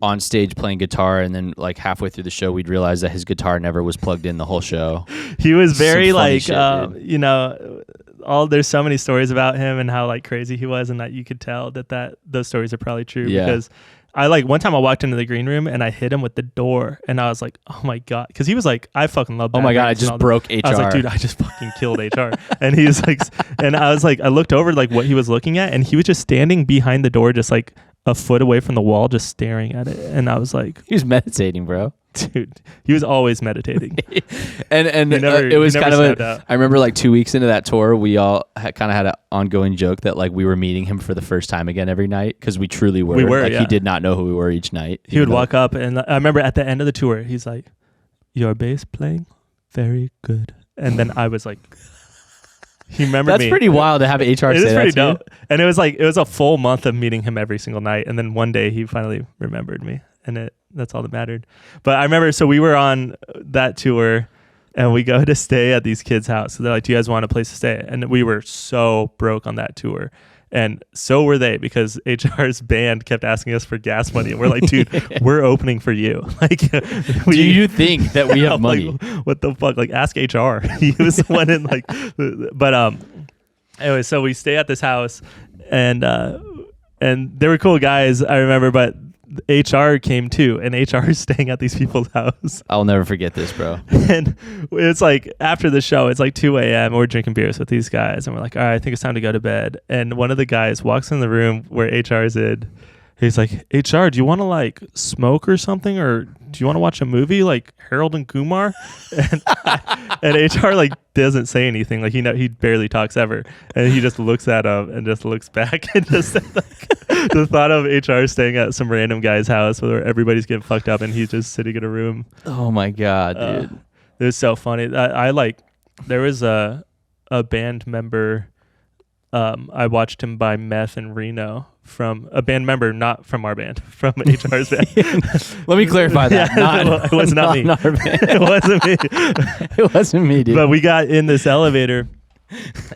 Speaker 2: on stage playing guitar, and then like halfway through the show we'd realize that his guitar never was plugged in the whole show.
Speaker 1: He was very like shit, you know, there's so many stories about him and how like crazy he was, and that you could tell that those stories are probably true. Because I like one time I walked into the green room and I hit him with the door, and I was like, oh my god, because he was like, I fucking love
Speaker 2: oh my god, I just broke HR.
Speaker 1: I was like, dude, I just fucking killed HR. And he was like, and I was like, I looked over like what he was looking at, and he was just standing behind the door, just like a foot away from the wall, just staring at it. And I was like,
Speaker 2: he was meditating, bro.
Speaker 1: Dude, he was always meditating.
Speaker 2: and it was kind of I remember like 2 weeks into that tour, we all kind of had an ongoing joke that like we were meeting him for the first time again every night, because we truly were. Like he did not know who we were each night.
Speaker 1: He would walk up, and I remember at the end of the tour, he's like, your bass playing very good. And then I was like, he remembered
Speaker 2: That's
Speaker 1: me.
Speaker 2: pretty wild to have HR say that. It is pretty dope.
Speaker 1: And it was a full month of meeting him every single night, and then one day he finally remembered me, and that's all that mattered. But I remember, so we were on that tour, and we go to stay at these kids' house. So they're like, do you guys want a place to stay? And we were so broke on that tour, and so were they, because HR's band kept asking us for gas money, and we're like, dude, we're opening for you. Like,
Speaker 2: do you think that we have money?
Speaker 1: Like, what the fuck? Like, ask HR. He was the one in like, but anyway, so we stay at this house, and they were cool guys, I remember, but HR came too, and HR is staying at these people's house.
Speaker 2: I'll never forget this, bro.
Speaker 1: And it's like after the show, it's like 2 a.m. We're drinking beers with these guys, and we're like, all right, I think it's time to go to bed. And one of the guys walks in the room where HR is in. He's like, HR, do you want to like smoke or something, or do you want to watch a movie like Harold and Kumar? And HR like doesn't say anything. Like he barely talks ever, and he just looks at him and just looks back and just like, the thought of HR staying at some random guy's house where everybody's getting fucked up and he's just sitting in a room.
Speaker 2: Oh my god, dude,
Speaker 1: it was so funny. I like there was a band member. I watched him buy meth in Reno from a band member, not from our band, from HR's band.
Speaker 2: Let me clarify that.
Speaker 1: Yeah, it was not me.
Speaker 2: Not our band.
Speaker 1: It wasn't me.
Speaker 2: It wasn't me, dude.
Speaker 1: But we got in this elevator,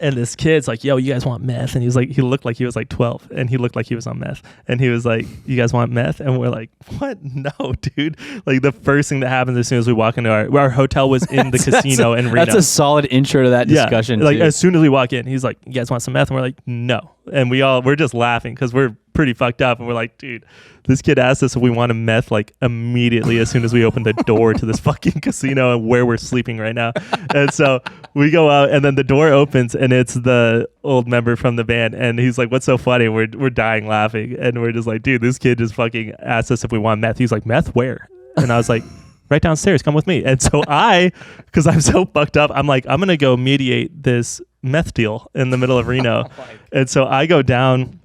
Speaker 1: and this kid's like, yo, you guys want meth? And he was like, he looked like he was like 12, and he looked like he was on meth. And he was like, you guys want meth? And we're like, what? No, dude. Like the first thing that happens as soon as we walk into our hotel was in the casino in Reno.
Speaker 2: That's a solid intro to that discussion.
Speaker 1: Like
Speaker 2: too.
Speaker 1: as soon as we walk in, he's like, you guys want some meth? And we're like, no. And we're just laughing because we're pretty fucked up. And we're like, dude, this kid asked us if we want a meth like immediately as soon as we open the door to this fucking casino and where we're sleeping right now. And so we go out, and then the door opens, and it's the old member from the band. And he's like, what's so funny? We're dying laughing. And we're just like, dude, this kid just fucking asked us if we want meth. He's like, meth where? And I was like, right downstairs, come with me. And so because I'm so fucked up, I'm like, I'm going to go mediate this meth deal in the middle of Reno. And so I go down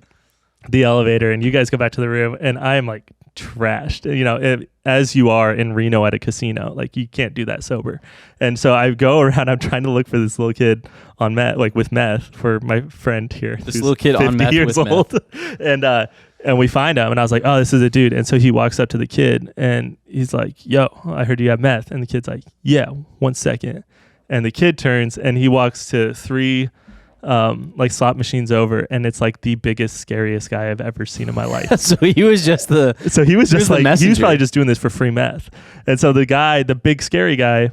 Speaker 1: the elevator, and you guys go back to the room, and I am like trashed, as you are in Reno at a casino. Like you can't do that sober. And so I go around, I'm trying to look for this little kid on meth, like with meth, for my friend here.
Speaker 2: This little kid on meth
Speaker 1: years
Speaker 2: with
Speaker 1: old.
Speaker 2: Meth.
Speaker 1: And we find him, and I was like, oh, this is a dude. And so he walks up to the kid, and he's like, yo, I heard you have meth. And the kid's like, yeah, 1 second. And the kid turns, and he walks to 3 like slot machines over, and it's like the biggest, scariest guy I've ever seen in my life.
Speaker 2: So he was just the
Speaker 1: he was probably just doing this for free meth. And so the big scary guy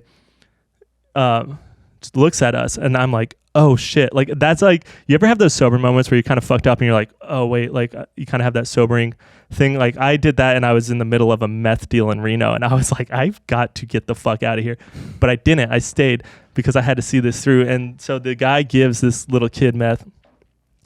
Speaker 1: just looks at us, and I'm like, oh shit. Like that's like, you ever have those sober moments where you kind of fucked up and you're like, oh wait, like you kind of have that sobering thing. Like I did that, and I was in the middle of a meth deal in Reno, and I was like, I've got to get the fuck out of here. But I didn't. I stayed because I had to see this through. And so the guy gives this little kid meth.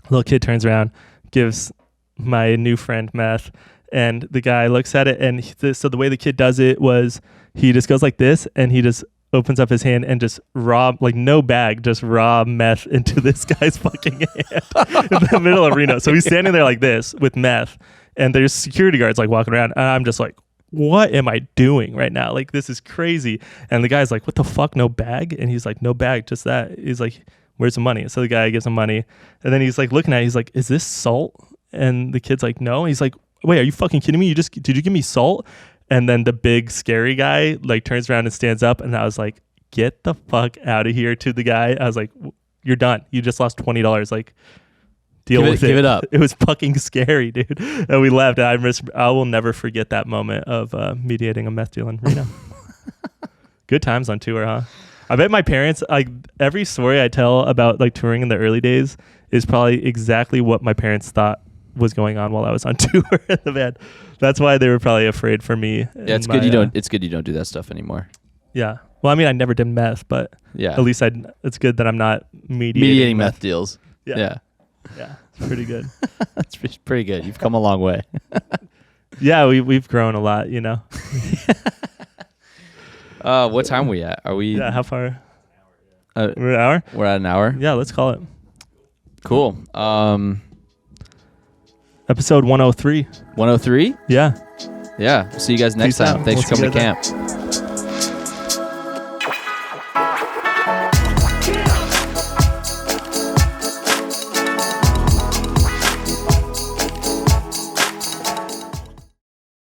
Speaker 1: Little kid turns around, gives my new friend meth, and the guy looks at it, and so the way the kid does it was he just goes like this, and he just opens up his hand and just like no bag, just raw meth into this guy's fucking hand in the middle of Reno. So he's standing there like this with meth, and there's security guards like walking around, and I'm just like, what am I doing right now? Like, this is crazy. And the guy's like, what the fuck, no bag? And he's like, no bag, just that. He's like, where's the money? So the guy gives him money, and then he's like looking at it, he's like, is this salt? And the kid's like, no. He's like, wait, are you fucking kidding me? Did you give me salt? And then the big scary guy like turns around and stands up, and I was like, get the fuck out of here. To the guy, I was like, you're done. You just lost $20. Like, deal with it.
Speaker 2: Give it up.
Speaker 1: It was fucking scary, dude. And we left. I will never forget that moment of mediating a meth deal in Reno. Good times on tour, huh? I bet my parents, like every story I tell about like touring in the early days is probably exactly what my parents thought was going on while I was on tour in the band. That's why they were probably afraid for me.
Speaker 2: Yeah, it's good you don't. It's good you don't do that stuff anymore.
Speaker 1: Yeah. Well, I mean, I never did meth, but
Speaker 2: yeah,
Speaker 1: at least it's good that I'm not mediating
Speaker 2: meth deals.
Speaker 1: Yeah, it's pretty good.
Speaker 2: That's pretty good. You've come a long way.
Speaker 1: Yeah, we've grown a lot,
Speaker 2: What time are we at? Are we?
Speaker 1: Yeah, how far? We're an hour.
Speaker 2: We're at an hour.
Speaker 1: Yeah, let's call it.
Speaker 2: Cool.
Speaker 1: Episode 103.
Speaker 2: 103?
Speaker 1: Yeah.
Speaker 2: Yeah. See you guys next time.
Speaker 1: Out.
Speaker 2: Thanks for coming to camp.